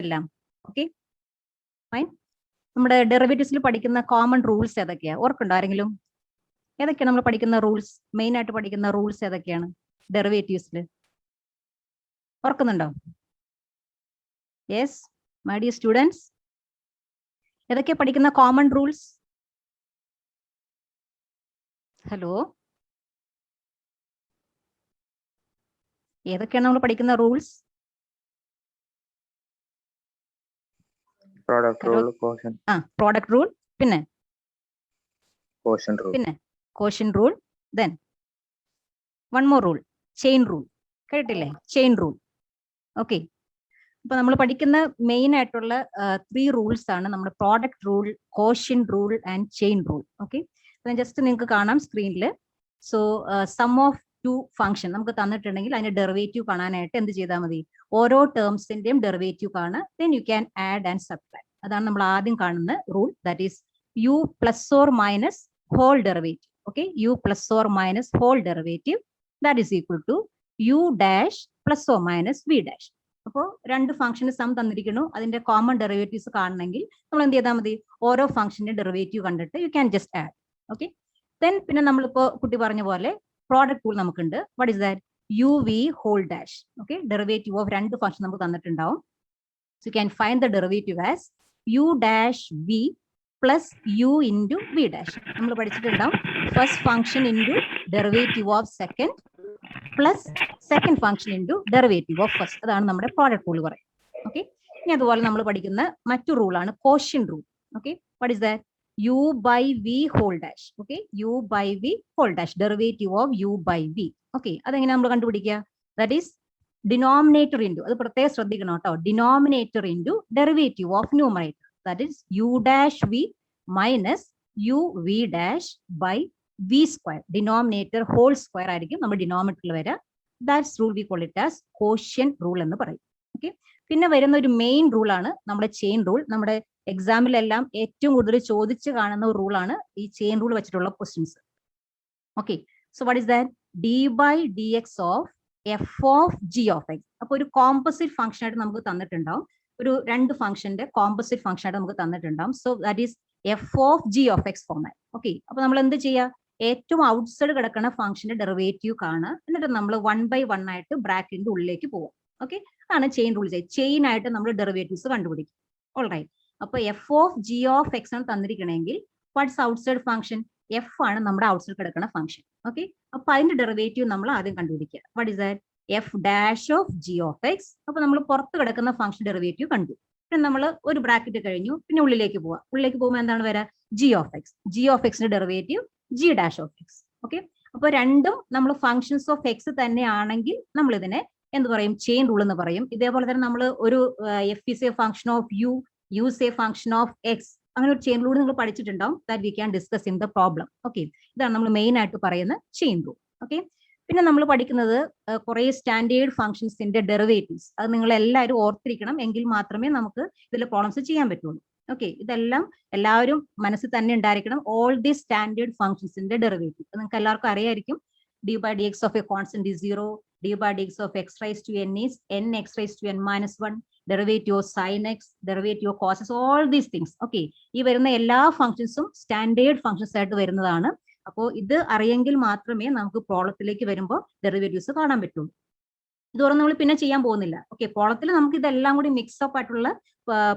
എല്ലാം? Okay fine. നമ്മുടെ ഡെറിവേറ്റീവ്സിൽ പഠിക്കുന്ന കോമൺ റൂൾസ് ഏതൊക്കെയാണ്? ഓർക്കുണ്ടോ ആരെങ്കിലും? ഏതൊക്കെയാണ് നമ്മൾ പഠിക്കുന്ന റൂൾസ്? മെയിൻ ആയിട്ട് പഠിക്കുന്ന റൂൾസ് ഏതൊക്കെയാണ് ഡെറിവേറ്റീവ്സിൽ? ഓർക്കുന്നുണ്ടോ? യെസ് മൈ ഡിയർ സ്റ്റുഡൻസ്, ഏതൊക്കെയാ പഠിക്കുന്ന കോമൺ റൂൾസ്? ഹലോ, ഏതൊക്കെയാണ് നമ്മൾ പഠിക്കുന്ന rules? Product rule, quotient. Product rule, പിന്നെ കോഷൻ റൂൾ, പിന്നെ quotient rule, then one more rule, chain rule. കേട്ടില്ലേ? Chain rule. ഓക്കെ, അപ്പൊ നമ്മൾ പഠിക്കുന്ന മെയിൻ ആയിട്ടുള്ള 3 റൂൾസ് ആണ് നമ്മുടെ product rule, quotient rule and chain rule. Okay, just നിങ്ങൾക്ക് കാണാം സ്ക്രീനിൽ. സോ സം ഓഫ് 2 ഫംഗ്ഷൻ നമുക്ക് തന്നിട്ടുണ്ടെങ്കിൽ അതിന്റെ ഡെറിവേറ്റീവ് കാണാനായിട്ട് എന്ത് ചെയ്താൽ മതി? ഓരോ ടേംസിന്റെയും ഡെറിവേറ്റീവ് കാണുക, then you can add and subtract. അതാണ് നമ്മൾ ആദ്യം കാണുന്ന rule. That is u plus or minus whole derivative. Okay, u plus or minus whole derivative that is equal to u dash plus or minus v dash. അപ്പോൾ 2 ഫംഗ്ഷന് some തന്നിരിക്കുന്നു, അതിന്റെ common derivatives കാണണമെങ്കിൽ നമ്മൾ എന്ത് ചെയ്താൽ മതി? ഓരോ ഫംഗ്ഷന്റെ ഡെറിവേറ്റീവ് കണ്ടിട്ട് you can just add. Okay, then പിന്നെ നമ്മളിപ്പോ കുട്ടി പറഞ്ഞ പോലെ പ്രോഡക്റ്റ് റൂൾ നമുക്കുണ്ട്. What is that? U v whole dash. Okay, derivative of 2 function നമുക്ക് തന്നിട്ടുണ്ടാവും. So you can find the derivative as u dash v plus u into v dash. നമ്മൾ പഠിച്ചിട്ടുണ്ടാവും first function into derivative of second plus second function into derivative of first. അതാണ് നമ്മുടെ product rule പറയും. Okay, ഇനി അതുപോലെ നമ്മൾ പഠിക്കുന്ന മറ്റു റൂളാണ് quotient rule. Okay, what is that? u by v whole dash. Okay, u by v whole dash, derivative of u by v. Okay, അതെങ്ങനെ നമ്മൾ കണ്ടുപിടിക്കുക? ദാറ്റ് ഈസ് ഡിനോമിനേറ്റർ ഇൻറ്റു, അത് പ്രത്യേകം ശ്രദ്ധിക്കണം കേട്ടോ, denominator into derivative of numerator. That is u dash v minus u v dash by v square. Denominator whole square ആയിരിക്കും നമ്മൾ ഡിനോമിനേറ്ററിൽ വരിക. That's rule we call it as quotient rule എന്ന് പറയും. ഓക്കെ, പിന്നെ വരുന്ന ഒരു മെയിൻ റൂളാണ് നമ്മുടെ ചെയിൻ റൂൾ. നമ്മുടെ എക്സാമിലെല്ലാം ഏറ്റവും കൂടുതൽ ചോദിച്ച് കാണുന്ന ഒരു റൂളാണ് ഈ ചെയിൻ റൂൾ വെച്ചിട്ടുള്ള questions. Okay, so what is that? D by D x of F of G of X. അപ്പൊ ഒരു കോമ്പോസിറ്റ് ഫംഗ്ഷൻ ആയിട്ട് നമുക്ക് തന്നിട്ടുണ്ടാവും. ഒരു 2 ഫംഗ്ഷന്റെ കോമ്പോസിറ്റ് ഫംഗ്ഷൻ ആയിട്ട് നമുക്ക് തന്നിട്ടുണ്ടാവും. So that is f of G of x format. Okay, അപ്പൊ നമ്മൾ എന്ത് ചെയ്യുക? ഏറ്റവും ഔട്ട്സൈഡ് കിടക്കുന്ന ഫംഗ്ഷന്റെ ഡെറിവേറ്റീവ് കാണുക, എന്നിട്ട് നമ്മൾ 1 by 1 ആയിട്ട് ബ്രാക്കറ്റിന്റെ ഉള്ളിലേക്ക് പോവാം. ഓക്കെ, അതാണ് ചെയിൻ റൂൾ. ചെയിൻ ആയിട്ട് നമ്മൾ ഡെറിവേറ്റീവ്സ് കണ്ടുപിടിക്കും. ഓൾറൈറ്റ്, അപ്പൊ F of G of X ആണ് തന്നിരിക്കണമെങ്കിൽ വാട്ട്സ് ഔട്ട്സൈഡ് ഫംഗ്ഷൻ? എഫ് ആണ് നമ്മുടെ ഔട്ട്സൈഡ് കിടക്കുന്ന ഫംഗ്ഷൻ. ഓക്കെ, അപ്പൊ അതിന്റെ ഡെറിവേറ്റീവ് നമ്മൾ ആദ്യം കണ്ടുപിടിക്കുക. What is that? F dash of G of X. അപ്പൊ നമ്മൾ പുറത്ത് കിടക്കുന്ന ഫംഗ്ഷൻ ഡെറിവേറ്റീവ് കണ്ടു. പിന്നെ നമ്മൾ ഒരു ബ്രാക്കറ്റ് കഴിഞ്ഞു, പിന്നെ ഉള്ളിലേക്ക് പോവാം. ഉള്ളിലേക്ക് പോകുമ്പോൾ എന്താണ് വരാ? G of x. G of എക്സിന്റെ derivative g dash of x. Okay, അപ്പൊ രണ്ടും നമ്മൾ ഫംഗ്ഷൻസ് ഓഫ് എക്സ് തന്നെയാണെങ്കിൽ നമ്മൾ ഇതിനെ എന്ത് പറയും? ചെയിൻ റൂൾ എന്ന് പറയും. ഇതേപോലെ തന്നെ നമ്മൾ ഒരു f is a function of u, u is a function of x, അങ്ങനെ ഒരു ചെയിൻ റൂൾ നിങ്ങൾ പഠിച്ചിട്ടുണ്ടാവും. That we can discuss in the problem. Okay, ഇതാണ് നമ്മൾ മെയിൻ ആയിട്ട് പറയുന്ന ചെയിൻ റൂൾ. ഓക്കെ, പിന്നെ നമ്മൾ പഠിക്കുന്നത് കുറെ സ്റ്റാൻഡേർഡ് ഫംഗ്ഷൻസിന്റെ ഡെറിവേറ്റീവ്സ്. അത് നിങ്ങൾ എല്ലാവരും ഓർത്തിരിക്കണം, എങ്കിൽ മാത്രമേ നമുക്ക് ഇതിൽ പ്രോബ്ലംസ് ചെയ്യാൻ പറ്റുള്ളൂ. ഓക്കെ, ഇതെല്ലാം എല്ലാവരും മനസ്സിൽ തന്നെ ഉണ്ടായിരിക്കണം. ഓൾ ദി സ്റ്റാൻഡേർഡ് ഫംഗ്ഷൻസിന്റെ ഡെറിവേറ്റീവ് നിങ്ങൾക്ക് എല്ലാവർക്കും അറിയായിരിക്കും. D by D x of a constant is 0, d by dx of x raised to n is n x raised to n minus 1, derivative of sin x, derivative of cos x, all these things. Okay, ഈ വരുന്ന എല്ലാ ഫംഗ്ഷൻസും standard functions ആയിട്ട് വരുന്നതാണ്. അപ്പോൾ ഇത് അറിയെങ്കിൽ മാത്രമേ നമുക്ക് പ്രോബ്ലത്തിലേക്ക് വരുമ്പോൾ ഡെറിവേറ്റീവ്സ് കാണാൻ പറ്റുള്ളൂ. ഇതോടെ നമ്മൾ പിന്നെ ചെയ്യാൻ പോകുന്നില്ല. ഓക്കെ, പ്രോബ്ലത്തിൽ നമുക്ക് ഇതെല്ലാം കൂടി മിക്സപ്പ് ആയിട്ടുള്ള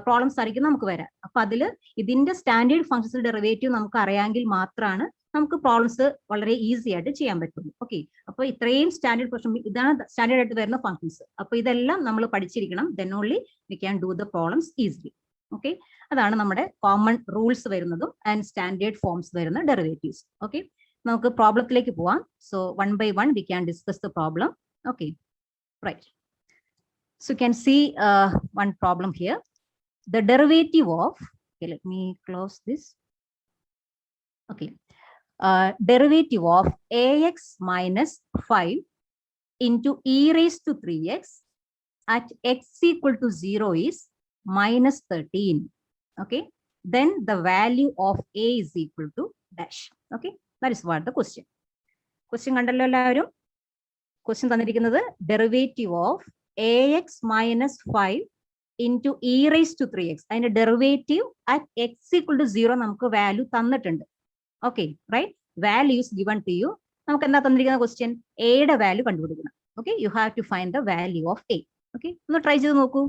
പ്രോബ്ലംസ് ആയിരിക്കും നമുക്ക് വരാം. അപ്പൊ അതിൽ ഇതിന്റെ സ്റ്റാൻഡേർഡ് ഫംഗ്ഷൻസ് ഡെറിവേറ്റീവ് നമുക്ക് അറിയാമെങ്കിൽ മാത്രമാണ് നമുക്ക് പ്രോബ്ലംസ് വളരെ ഈസി ആയിട്ട് ചെയ്യാൻ പറ്റുള്ളൂ. ഓക്കെ, അപ്പൊ ഇത്രയും സ്റ്റാൻഡേർഡ് ഫംഗ്ഷൻ, ഇതാണ് സ്റ്റാൻഡേർഡ് ആയിട്ട് വരുന്ന ഫംഗ്ഷൻസ്. അപ്പൊ ഇതെല്ലാം നമ്മൾ പഠിച്ചിരിക്കണം. Then only we can do the problems easily. Okay, അതാണ് നമ്മുടെ കോമൺ റൂൾസ് വരുന്നതും ആൻഡ് സ്റ്റാൻഡേർഡ് ഫോംസ് വരുന്ന ഡെറിവേറ്റീവ്സ്. ഓക്കെ, നമുക്ക് പ്രോബ്ലത്തിലേക്ക് പോവാം. So 1 by 1 V can discuss the problem. Okay, right. So you can see one problem here. The derivative of, okay, let me close this. Okay, derivative of ax minus 5 into e raised to 3x at x equal to 0 is minus 13. Okay, then the value of a is equal to dash. Okay, that is what the question. Question കണ്ടല്ലോ എല്ലാവരും? Question തന്നിരിക്കുന്നത് derivative of ax minus 5 into e raise to 3x. അതിന്റെ derivative at x equal to 0 നമുക്ക് value തന്നിട്ടുണ്ട്. Okay right, values given to you. നമുക്ക് എന്താ തന്നിരിക്കുന്ന question? എയുടെ വാല്യൂ കണ്ടുപിടിക്കണം. Okay, you have to find the value of a. Okay, ഒന്ന് try ചെയ്ത് നോക്കൂ.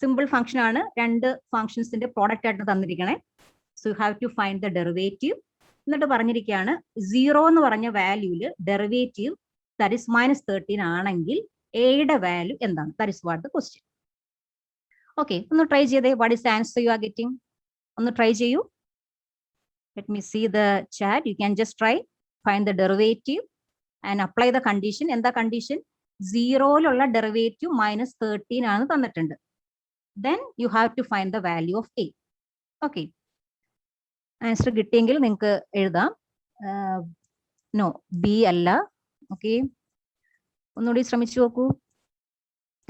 സിമ്പിൾ ഫംഗ്ഷൻ ആണ്, രണ്ട് ഫംഗ്ഷൻസിന്റെ പ്രോഡക്റ്റ് ആയിട്ട് തന്നിരിക്കണേ. So you have to find the derivative. എന്നിട്ട് പറഞ്ഞിരിക്കുകയാണ് 0 എന്ന് പറഞ്ഞ വാല്യൂല് ഡെറിവേറ്റീവ് ദാറ്റ് ഇസ് -13 ആണെങ്കിൽ എയുടെ വാല്യൂ എന്താണ്? That is what the question. Okay, ഒന്ന് ട്രൈ ചെയ്തേ. What is answer you are getting? ഒന്ന് ട്രൈ ചെയ്യൂ. Let me see the chat. You can just try find the derivative and apply the condition. എന്താ condition? 0യിലുള്ള derivative -13 ആണ് തന്നിട്ടുണ്ട്. Then you have to find the value of a. Okay, answer കിട്ടിയെങ്കിൽ നിങ്ങൾക്ക് എഴുതാം. No, B അല്ല. Okay, ഒന്നുകൂടി ശ്രമിച്ചു നോക്കൂ.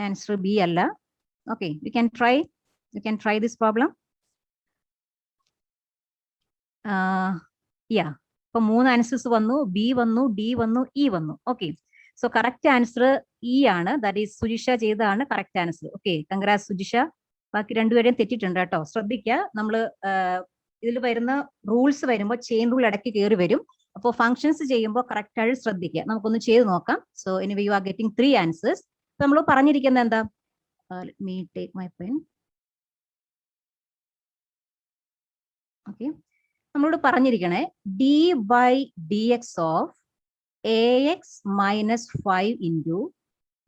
ആൻസർ ബി അല്ല. Okay, you can try this problem. Yeah, ഇപ്പൊ 3 ആൻസേഴ്സ് വന്നു. ബി വന്നു, ഡി വന്നു, ഇ വന്നു. Okay, so correct answer E ആണ്. ദാറ്റ് ഈസ് സുജിഷ ചെയ്തതാണ് correct answer. Okay, congrats Sujisha. ബാക്കി രണ്ടുപേരെയും തെറ്റിട്ടുണ്ട് കേട്ടോ. ശ്രദ്ധിക്കുക, നമ്മൾ ഇതിൽ വരുന്ന റൂൾസ് വരുമ്പോൾ ചെയിൻ റൂൾ ഇടയ്ക്ക് കയറി വരും. അപ്പോൾ ഫംഗ്ഷൻസ് ചെയ്യുമ്പോൾ കറക്റ്റ് ആയിട്ട് ശ്രദ്ധിക്കുക. നമുക്കൊന്ന് ചെയ്ത് നോക്കാം. So anyway you are getting 3 answers. നമ്മൾ പറഞ്ഞിരിക്കുന്നത് എന്താ? Let me take my pen. Okay, നമ്മളോട് പറഞ്ഞിരിക്കണേ d by D x of a x -5 into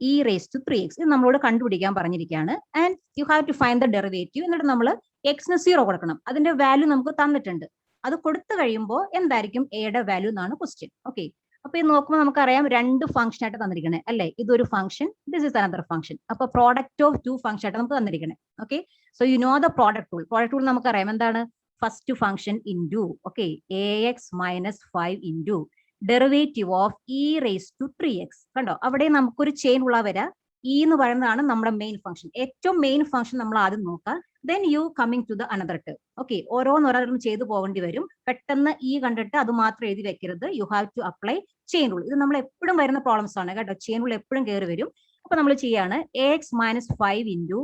e raise to 3x. ഇത് നമ്മളോട് കണ്ടുപിടിക്കാൻ പറഞ്ഞിരിക്കുകയാണ്. And you have to find the derivative. എന്നിട്ട് നമ്മൾ എക്സിന് 0 കൊടുക്കണം. അതിന്റെ വാല്യൂ നമുക്ക് തന്നിട്ടുണ്ട്. അത് കൊടുത്തു കഴിയുമ്പോൾ എന്തായിരിക്കും എയുടെ വാല്യൂ എന്നാണ് ക്വസ്റ്റ്യൻ. ഓക്കെ, അപ്പൊ ഇത് നോക്കുമ്പോൾ നമുക്കറിയാം രണ്ട് ഫംഗ്ഷൻ ആയിട്ട് തന്നിരിക്കണേ അല്ലേ? ഇതൊരു function, this is another function. അപ്പൊ പ്രോഡക്റ്റ് ഓഫ് 2 ഫംഗ്ഷൻ ആയിട്ട് നമുക്ക് തന്നിരിക്കണേ. Okay, so you know the product rule. Product rule നമുക്കറിയാം എന്താണ്? First function into okay a x -5 into derivative of e raise to 3x. കണ്ടോ, അവിടെ നമുക്കൊരു ചെയിൻ ഉള്ള വരാ. ഇ എന്ന് പറയുന്നതാണ് നമ്മുടെ മെയിൻ ഫംഗ്ഷൻ. ഏറ്റവും മെയിൻ ഫംഗ്ഷൻ നമ്മൾ ആദ്യം നോക്കാം. Then you coming to the another term. Okay, ഓരോന്നോരോന്നും ചെയ്തു പോകേണ്ടി വരും. പെട്ടെന്ന് ഇ കണ്ടിട്ട് അത് മാത്രം എഴുതി വെക്കരുത്. You have to apply chain rule. ഇത് നമ്മൾ എപ്പോഴും വരുന്ന പ്രോബ്ലംസ് ആണ് കേട്ടോ. ചെയിൻ റൂൾ എപ്പോഴും കയറി വരും. അപ്പൊ നമ്മൾ ചെയ്യാണ് x -5 into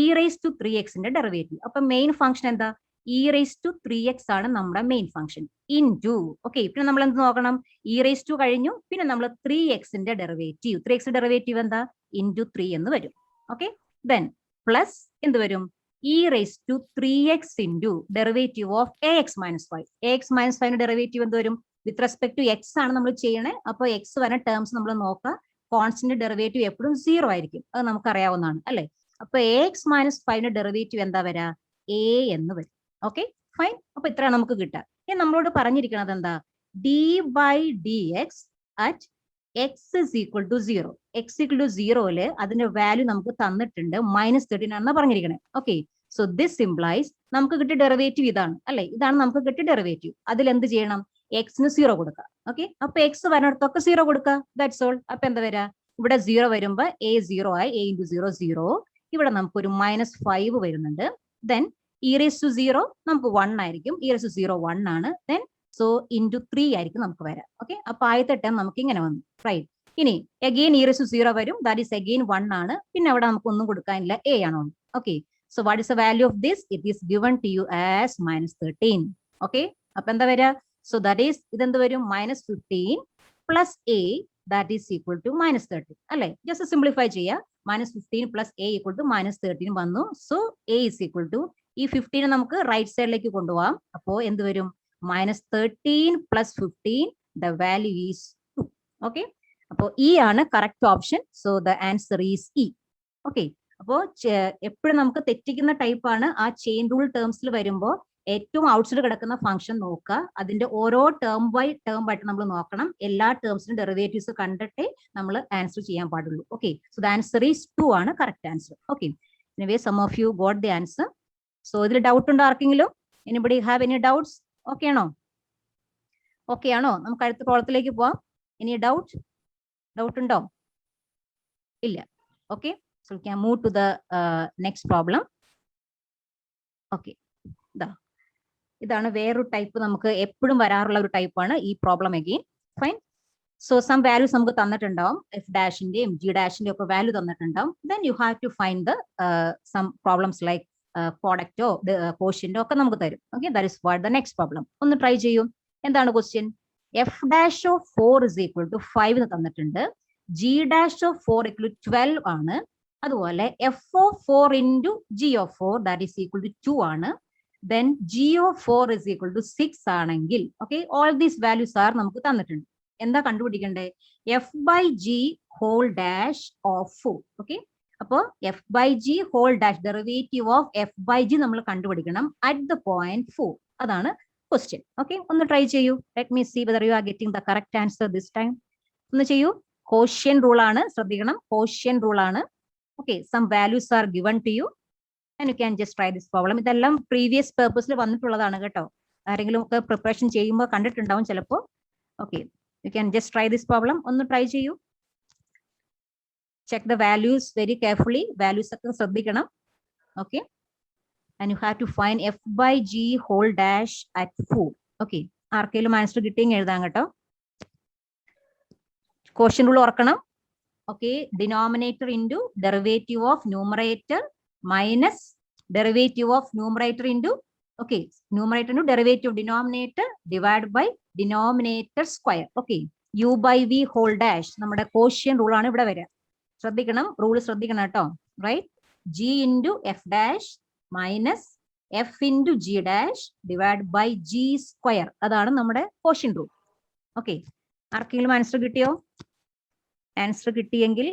e raise to 3x derivative. അപ്പൊ മെയിൻ ഫംഗ്ഷൻ എന്താ? ഇ റേസ് ടു 3x ആണ് നമ്മുടെ മെയിൻ ഫംഗ്ഷൻ. ഇൻറ്റു ഓക്കെ, പിന്നെ നമ്മൾ എന്ത് നോക്കണം? ഇ റേസ് ടു കഴിഞ്ഞു, പിന്നെ നമ്മൾ 3x ഡെറിവേറ്റീവ്. 3x ഡെറിവേറ്റീവ് എന്താ? ഇൻറ്റു 3 എന്ന് വരും. ഓക്കെ, ദെൻ പ്ലസ് എന്ത് വരും? E raise to 3x into derivative of a x -5. A x -5 derivative എന്ത് വരും? വിത്ത് റെസ്പെക്ട് ടു എക്സ് ആണ് നമ്മൾ ചെയ്യണേ. അപ്പോൾ എക്സ് വരുന്ന ടേംസ് നമ്മൾ നോക്കുക. കോൺസ്റ്റന്റ് ഡെറിവേറ്റീവ് എപ്പോഴും 0 ആയിരിക്കും. അത് നമുക്ക് അറിയാവുന്നതാണ് അല്ലെ? അപ്പൊ എ എക്സ് -5 ഡെറിവേറ്റീവ് എന്താ വരാ? എ എന്ന് വരും. Okay fine. അപ്പൊ ഇത്ര നമുക്ക് കിട്ടാം. ഇനി നമ്മളോട് പറഞ്ഞിരിക്കുന്നത് എന്താ? D by D x at x is equal to 0. X equal to 0 അതിന്റെ വാല്യൂ നമുക്ക് തന്നിട്ടുണ്ട് -13 ആണെന്ന് പറഞ്ഞിരിക്കണേ. ഓക്കെ, സോ ദിസ് സിംപ്ലൈസ് നമുക്ക് കിട്ടിയ ഡെറിവേറ്റീവ് ഇതാണ് അല്ലെ? ഇതാണ് നമുക്ക് കിട്ടിയ ഡെറിവേറ്റീവ്. അതിൽ എന്ത് ചെയ്യണം? എക്സിന് 0 കൊടുക്കുക. ഓക്കെ, അപ്പൊ എക്സ് വരുന്നിടത്തൊക്കെ 0 കൊടുക്കുക. That's all. അപ്പൊ എന്താ വരാ? ഇവിടെ 0 വരുമ്പോ എ 0 ആയി. A into 0 0. ഇവിടെ നമുക്കൊരു -5 വരുന്നുണ്ട്. ദെൻ ഇ റേസ് ടു 0 നമുക്ക് 1 ആയിരിക്കും. ഇ റേസ് ടു 0 1 ആണ്. ദെൻ സോ ഇൻറ്റു 3 ആയിരിക്കും നമുക്ക് വരാം. ഓക്കെ, അപ്പൊ ആദ്യത്തെ ടേം നമുക്ക് ഇങ്ങനെ വന്നു. റൈറ്റ്, ഇനി അഗെയിൻ ഇ റേസ് ടു 0 വരും. ദാറ്റ് ഈസ് അഗെയിൻ 1 ആണ്. പിന്നെ അവിടെ നമുക്ക് ഒന്നും കൊടുക്കാനില്ല, എ ആണോ? Okay, so what is the value of this? It is given to you as -13. Okay, അപ്പൊ എന്താ വരാ? സോ ദാറ്റ് ഈസ് ഇതെന്ത് വരും? -15 plus a that is equal to -13 അല്ലെ? ജസ്റ്റ് സിംപ്ലിഫൈ ചെയ്യുക. -15 പ്ലസ് എ ഈക്വൽ ടു -13 വന്നു. So a is equal to ഈ 15 നമുക്ക് റൈറ്റ് സൈഡിലേക്ക് കൊണ്ടുപോകാം. അപ്പോ എന്ത് വരും? -13 plus 15 the value is 2. Okay, അപ്പോ ഇ ആണ് correct option. So the answer is E. Okay, അപ്പോ എപ്പോഴും നമുക്ക് തെറ്റിക്കുന്ന ടൈപ്പാണ്. ആ ചെയിൻ റൂൾ ടേംസിൽ വരുമ്പോൾ ഏറ്റവും ഔട്ട്സൈഡ് കിടക്കുന്ന ഫംഗ്ഷൻ നോക്കുക. അതിന്റെ ഓരോ ടേം ബൈ ടേം ആയിട്ട് നമ്മൾ നോക്കണം. എല്ലാ ടേംസിനും ഡെറിവേറ്റീവ്സ് കണ്ടിട്ടേ നമ്മൾ ആൻസർ ചെയ്യാൻ പാടുള്ളൂ. Okay, so the answer is 2 ആണ് correct answer. Okay, anyway some of you got the answer. So ഇതിൽ ഡൗട്ട് ഉണ്ടോ ആർക്കെങ്കിലും? Anybody have any doubts? Okay ആണോ? ഓക്കെ ആണോ? നമുക്ക് അടുത്ത പ്രോബ്ലത്തിലേക്ക് പോവാം. എനി ഡൗട്ട് ഉണ്ടോ? ഇല്ല. Okay, so we can move to the next problem. Okay, ഇതാണ് വേറൊരു ടൈപ്പ്. നമുക്ക് എപ്പോഴും വരാറുള്ള ഒരു ടൈപ്പാണ് ഈ problem again. Fine. So some values നമുക്ക് തന്നിട്ടുണ്ടാവും, എഫ് ഡാഷിന്റെയും ജി ഡാഷിന്റെയും ഒക്കെ വാല്യൂ തന്നിട്ടുണ്ടാവും. Then you have to find the some problems like പ്രോഡക്റ്റോ കോഷ്യന്റോ ഒക്കെ നമുക്ക് തരും. Okay, that is what the next problem. ഒന്ന് ട്രൈ ചെയ്യൂ. എന്താണ് question? F dash of 4 is equal to 5 എന്ന് തന്നിട്ടുണ്ട്. G dash of 4 equal to 12 ആണ്. അതുപോലെ f of 4 into G of 4 that is equal to 2 ആണ്. Then g of 4 is equal to 6 ആണെങ്കിൽ, okay, all these values are നമുക്ക് തന്നിട്ടുണ്ട്. എന്താ കണ്ടുപിടിക്കണ്ടേ? F by g whole dash of 4. Okay, അപ്പോൾ f by g whole dash derivative of f by g നമ്മൾ കണ്ടുപിടിക്കണം at the point 4. അതാണ് question. Okay, ഒന്ന് ട്രൈ ചെയ്യൂ. Let me see whether you are getting the correct answer this time. ഒന്ന് ചെയ്യൂ. Quotient rule ആണ്, ശ്രദ്ധിക്കണം, കോഷ്യൻ റൂൾ ആണ്. Okay, some values are given to U and you can just try this problem. ഇതെല്ലാം previous പേർപ്പസിൽ വന്നിട്ടുള്ളതാണ് കേട്ടോ. ആരെങ്കിലും ഒക്കെ പ്രിപ്പറേഷൻ ചെയ്യുമ്പോൾ കണ്ടിട്ടുണ്ടാവും ചിലപ്പോൾ. Okay, you can just try this problem. ഒന്ന് ട്രൈ ചെയ്യൂ. Check the values very carefully. Values ഒക്കെ ശ്രദ്ധിക്കണം. Okay, and you have to find f by g whole dash at 4. Okay, ആർക്കെങ്കിലും ആൻസർ കിട്ടിയെങ്കിൽ എഴുതാം കേട്ടോ. ക്വസ്റ്റ്യൻ റൂൾ ഓർക്കണം. Okay, denominator into derivative of numerator minus derivative of numerator into, okay, numerator into derivative denominator divide by denominator square. Okay, u by v whole dash നമ്മുടെ question rule ആണ് ഇവിടെ വരിക. ശ്രദ്ധിക്കണം, rule ശ്രദ്ധിക്കണം കേട്ടോ. Right, g into F dash minus f into G dash divide by g square. അതാണ് നമ്മുടെ question rule. Okay, ആർക്കെങ്കിലും ആൻസർ കിട്ടിയോ? ആൻസർ കിട്ടിയെങ്കിൽ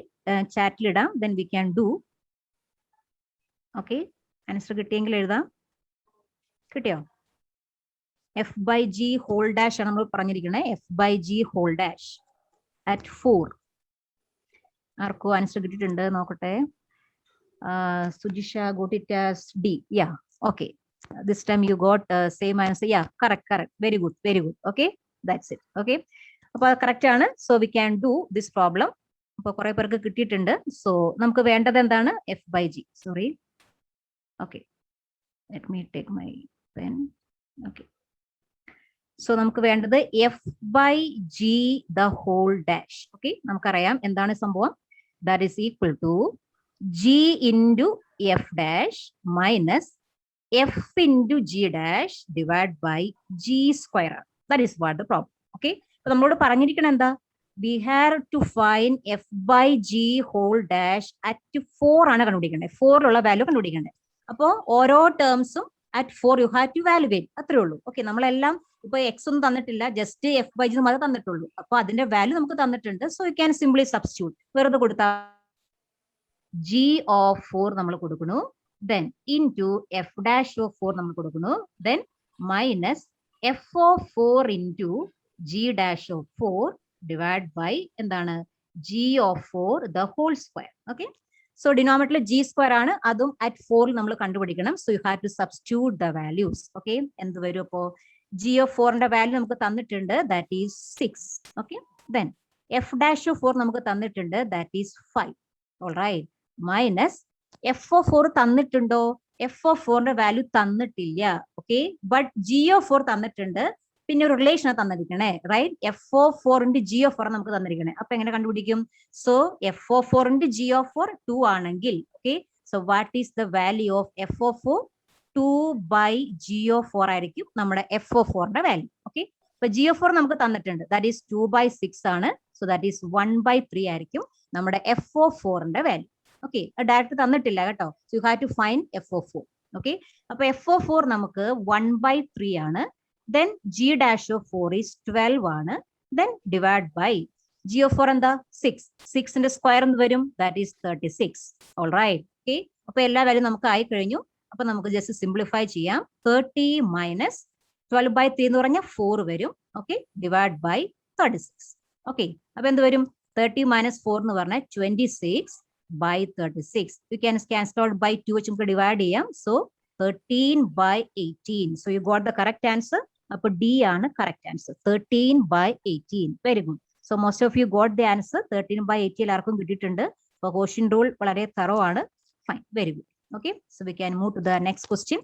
ചാറ്റിലിടാം. Then we can do. Okay, answer കിട്ടിയെങ്കിൽ എഴുതാം. കിട്ടിയോ? F by g whole dash ആണ് നമ്മൾ പറഞ്ഞിരിക്കുന്നത്. F by g whole dash at 4. ആർക്കോ ആൻസർ കിട്ടിയിട്ടുണ്ട് നോക്കട്ടെ. Sujisha got it as D. Yeah, okay, this time you got same answer. Yeah, correct. Very good, very good. Okay, that's it. Okay, അപ്പൊ correct ആണ്. So we can do this problem. അപ്പൊ കുറെ പേർക്ക് കിട്ടിയിട്ടുണ്ട്. So നമുക്ക് വേണ്ടത് എന്താണ്? F by g. Sorry, okay, let me take my pen. Okay, so നമുക്ക് വേണ്ടത് f by g the whole dash. Okay, നമുക്കറിയാം എന്താണ് സംഭവം. That is equal to g into F dash minus f into G dash divide by g square. That is what the problem. Okay, അപ്പൊ നമ്മളോട് പറഞ്ഞിരിക്കണം എന്താ? We have to find f by g whole dash at 4 ആണ് കണ്ടുപിടിക്കേണ്ടത്. 4 value കണ്ടുപിടിക്കേണ്ടത്. അപ്പോൾ ഓരോ ടേംസും at 4 you have to evaluate. അത്രേ ഉള്ളൂ. ഓക്കെ, നമ്മളെല്ലാം ഇപ്പൊ എക്സ് ഒന്നും തന്നിട്ടില്ല, ജസ്റ്റ് എഫ് ബൈ ജി മാത്രമേ തന്നിട്ടുള്ളൂ. അപ്പൊ അതിന്റെ വാല്യൂ നമുക്ക് തന്നിട്ടുണ്ട്. So you can simply substitute. വെറുതെ കൊടുത്താൽ ജി ഓഫ് 4 നമ്മൾ കൊടുക്കുന്നു. Then into F dash of 4 നമ്മൾ കൊടുക്കുന്നു. Then minus F of 4 into G dash of 4 divide by എന്താണ്? G of 4 the whole square. Okay, so ഡിനോമിനേറ്ററിൽ ജി സ്ക്വയർ ആണ്, അതും അറ്റ് 4 നമ്മൾ കണ്ടുപിടിക്കണം. So you have to substitute the values. Okay, എന്ത് വരും? അപ്പോ ജി ഓഫ് 4ന്റെ വാല്യൂ നമുക്ക് തന്നിട്ടുണ്ട്, that is 6. Okay, then F dash of 4 നമുക്ക് തന്നിട്ടുണ്ട്, that is 5. Alright, minus F of 4 തന്നിട്ടുണ്ടോ? എഫ് ഓഫ് 4ന്റെ വാല്യൂ തന്നിട്ടില്ല. ഓക്കെ, ബട്ട് ജി ഓഫ് 4 തന്നിട്ടുണ്ട്. പിന്നെ ഒരു റിലേഷൻ തന്നിരിക്കണേ, right? F of 4 into G of 4 നമുക്ക് തന്നിരിക്കണേ. അപ്പൊ എങ്ങനെ കണ്ടുപിടിക്കും? So F of 4 into G of 4 2 ആണെങ്കിൽ, okay, so what is the value of F of 4? 2 by G of 4 ആയിരിക്കും നമ്മുടെ എഫ് ഓഫ് 4ന്റെ വാല്യൂ. ഓക്കെ, ഇപ്പൊ ജി ഓഫ് 4 നമുക്ക് തന്നിട്ടുണ്ട്, ദാറ്റ് ഈസ് 2 ബൈ 6 ആണ്. സോ ദാറ്റ് ഈസ് 1 ബൈ 3 ആയിരിക്കും നമ്മുടെ എഫ് ഓഫ് 4ന്റെ വാല്യൂ. ഓക്കെ, ഡയറക്റ്റ് തന്നിട്ടില്ല കേട്ടോ. So you have to find F of 4. Okay, അപ്പൊ എഫ് ഓഫ് 4 നമുക്ക് 1 ബൈ 3 ആണ്. Then G dash of 4 is 12 ആണ്. Then divide by G of 4 എന്താ? 6. 6ന്റെ സ്ക്വയർ എന്ത് വരും? That is 36. All right. Okay, അപ്പൊ എല്ലാ വാല്യൂ നമുക്ക് ആയി കഴിഞ്ഞു. അപ്പൊ നമുക്ക് ജസ്റ്റ് സിംപ്ലിഫൈ ചെയ്യാം. 30 മൈനസ് 12 ബൈ 3 എന്ന് പറഞ്ഞാൽ 4 വരും. Okay, divide by 36. ഓക്കെ, അപ്പൊ എന്ത് വരും? 30 മൈനസ് 4 എന്ന് പറഞ്ഞാൽ 26 by 36. You can cancel out by 2 വെച്ച് നമുക്ക് ഡിവൈഡ് ചെയ്യാം. So 13 by 18. So you got the correct answer. അപ്പൊ ഡി ആണ് correct answer. 13 by 18. Very good. So most of you got the answer. 13 by 18 എല്ലാവർക്കും കിട്ടിയിട്ടുണ്ട്. അപ്പൊ ക്വസ്റ്റ്യൻ റൂൾ വളരെ thorough ആണ്. Fine, very good. Okay, so we can move to the next question.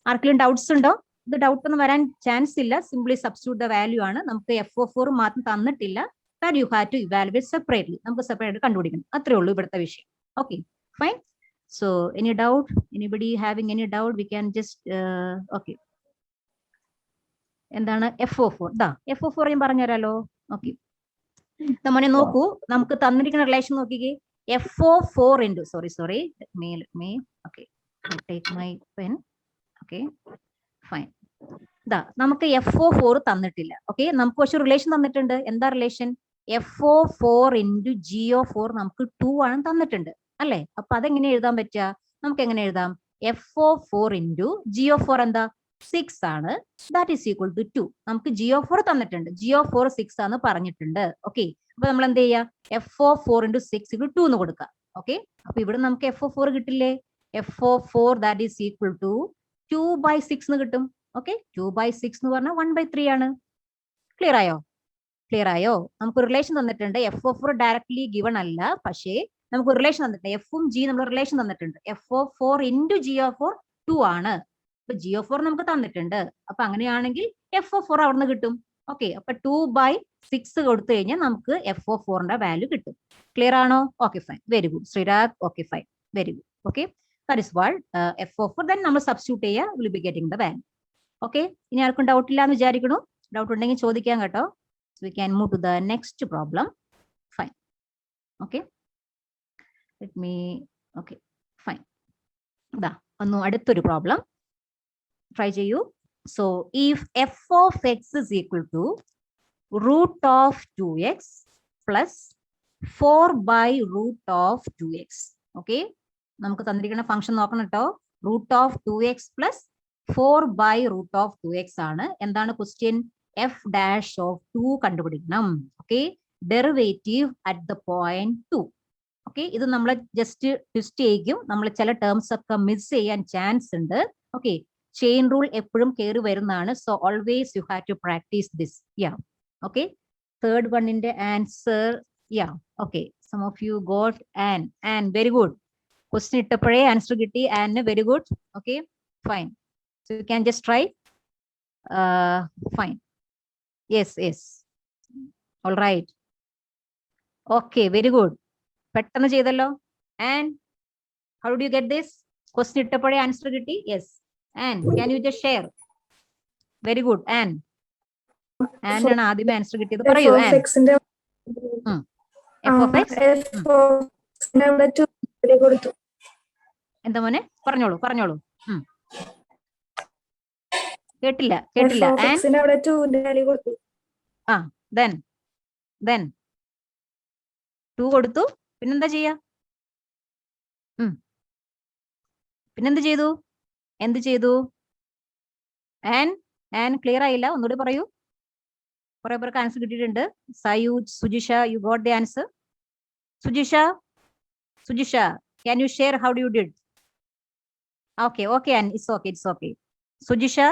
ആർക്കെങ്കിലും doubts ഉണ്ടോ? ഇത് ഡൗട്ട് ഒന്നും വരാൻ ചാൻസ് ഇല്ല. സിംപ്ലി സബ്സ്റ്റിറ്റ്യൂട്ട് ദ വാല്യൂ ആണ്. നമുക്ക് എഫ് ഓഫ് 4 മാത്രം തന്നിട്ടില്ല. that you have to evaluate separately. നമുക്ക് സെപ്പറേറ്റ് കണ്ടുപിടിക്കണം. അത്രേ ഉള്ളൂ ഇവിടുത്തെ വിഷയം. Okay, fine. So any doubt? Anybody having any doubt? We can just okay. എന്താണ് FO4? ദാ FO4 ഞാൻ പറഞ്ഞുതരാലോ. ഓക്കെ, മോനെ നോക്കൂ, നമുക്ക് തന്നിരിക്കുന്ന റിലേഷൻ നോക്കിക്കേ. FO4 into sorry let me okay, I'll take my pen. Okay, fine. ദാ നമുക്ക് FO4 തന്നിട്ടില്ല. ഓക്കെ, നമുക്ക് പക്ഷെ റിലേഷൻ തന്നിട്ടുണ്ട്. എന്താ റിലേഷൻ? FO4 into GO4 നമുക്ക് 2 ആണ് തന്നിട്ടുണ്ട് അല്ലേ? അപ്പൊ അതെങ്ങനെ എഴുതാൻ പറ്റുക? നമുക്ക് എങ്ങനെ എഴുതാം? FO4 into GO4 എന്താ? 6 ആണ്. That is equal to 2. നമുക്ക് GO4 തന്നിട്ടുണ്ട്. GO4 6 ആണ് പറഞ്ഞിട്ടുണ്ട്. ഓക്കെ, അപ്പൊ നമ്മൾ എന്ത് ചെയ്യാ? FO4 into 6 equal 2 എന്ന് കൊടുക്കാം. ഓക്കെ, അപ്പൊ ഇവിടെ നമുക്ക് FO4 കിട്ടില്ലേ? FO4 that is equal to 2/6 എന്ന് കിട്ടും. ഓക്കെ, 2/6 എന്ന് പറഞ്ഞാൽ 1/3 ആണ്. ക്ലിയർ ആയോ? ക്ലിയർ ആയോ? നമുക്ക് റിലേഷൻ തന്നിട്ടുണ്ട്. FO4 ഡയറക്ട്ലി ഗിവൺ അല്ല, പക്ഷേ നമുക്ക് റിലേഷൻ തന്നിട്ടുണ്ട്. എഫും ജി നമ്മൾ റിലേഷൻ തന്നിട്ടുണ്ട്. FO4 into GO4 2 ആണ്. അപ്പൊ GO4 നമുക്ക് തന്നിട്ടുണ്ട്. അപ്പൊ അങ്ങനെയാണെങ്കിൽ FO4 അവിടെ നിന്ന് കിട്ടും. ഓക്കെ, അപ്പൊ 2/6 കൊടുത്തു കഴിഞ്ഞാൽ നമുക്ക് FO4ന്റെ വാല്യൂ കിട്ടും. ക്ലിയർ ആണോ? Okay, fine, very good Sreerag. Okay, fine, very good. Okay, that is what FO4 then നമ്മൾ സബ്സ്റ്റിറ്റ്യൂട്ട് ചെയ്യുക, will be getting the value. Okay, ഇനി ആർക്കും ഡൗട്ട് ഇല്ല എന്ന് വിചാരിക്കണു. ഡൗട്ട് ഉണ്ടെങ്കിൽ ചോദിക്കാം കേട്ടോ. So we can move to the next problem. Fine. Okay. Let me. Okay. Fine. Da. Annu aduthoru problem. Try cheyu. So if f of x is equal to root of 2x plus 4 by root of 2x. Okay. നമുക്ക് തന്നിരിക്കുന്ന function നോക്കണം കേട്ടോ. Root of 2x plus 4 by root of 2x ആണ്. എന്താണ് question? f dash of 2 കണ്ടുപിടിക്കണം. Okay, derivative at the point 2. Okay, ഇത് നമ്മൾ just twist ചെയ്യും. നമ്മൾ ചില ടേംസ് ഒക്കെ മിസ് ചെയ്യാൻ ചാൻസ് ഉണ്ട്. ഓക്കെ, ചെയിൻ റൂൾ എപ്പോഴും കയറി വരുന്നതാണ്. So always you have to practice this. Yeah, okay, third വണ്ണിന്റെ answer. Yeah, okay, some of you got an very good. Question ഇട്ടപ്പോഴേ ആൻസർ കിട്ടി. An very good. Okay, fine. So you can just try. Fine. Yes. All right. Okay, very good. പെട്ടെന്ന് ചെയ്തല്ലോ. And how did you get this? Question ഇട്ടപ്പോഴേ answer കിട്ടി. Yes. And can you just share? Very good. And ആണ് ആദ്യമേ answer കിട്ടിയത്. പറയൂ. എന്താ മോനെ? പറഞ്ഞോളൂ. കേട്ടില്ല. then 2 കൊടുത്തു. പിന്നെന്താ ചെയ്യാ? പിന്നെന്ത് ചെയ്തു? എന്ത് ചെയ്തു? ആൻ ക്ലിയർ ആയില്ല, ഒന്നുകൂടി പറയൂ. കുറെ പേർക്ക് ആൻസർ കിട്ടിയിട്ടുണ്ട്. Sujisha, U got the answer. Sujisha, can you share how you did? Okay, and it's okay. Sujisha,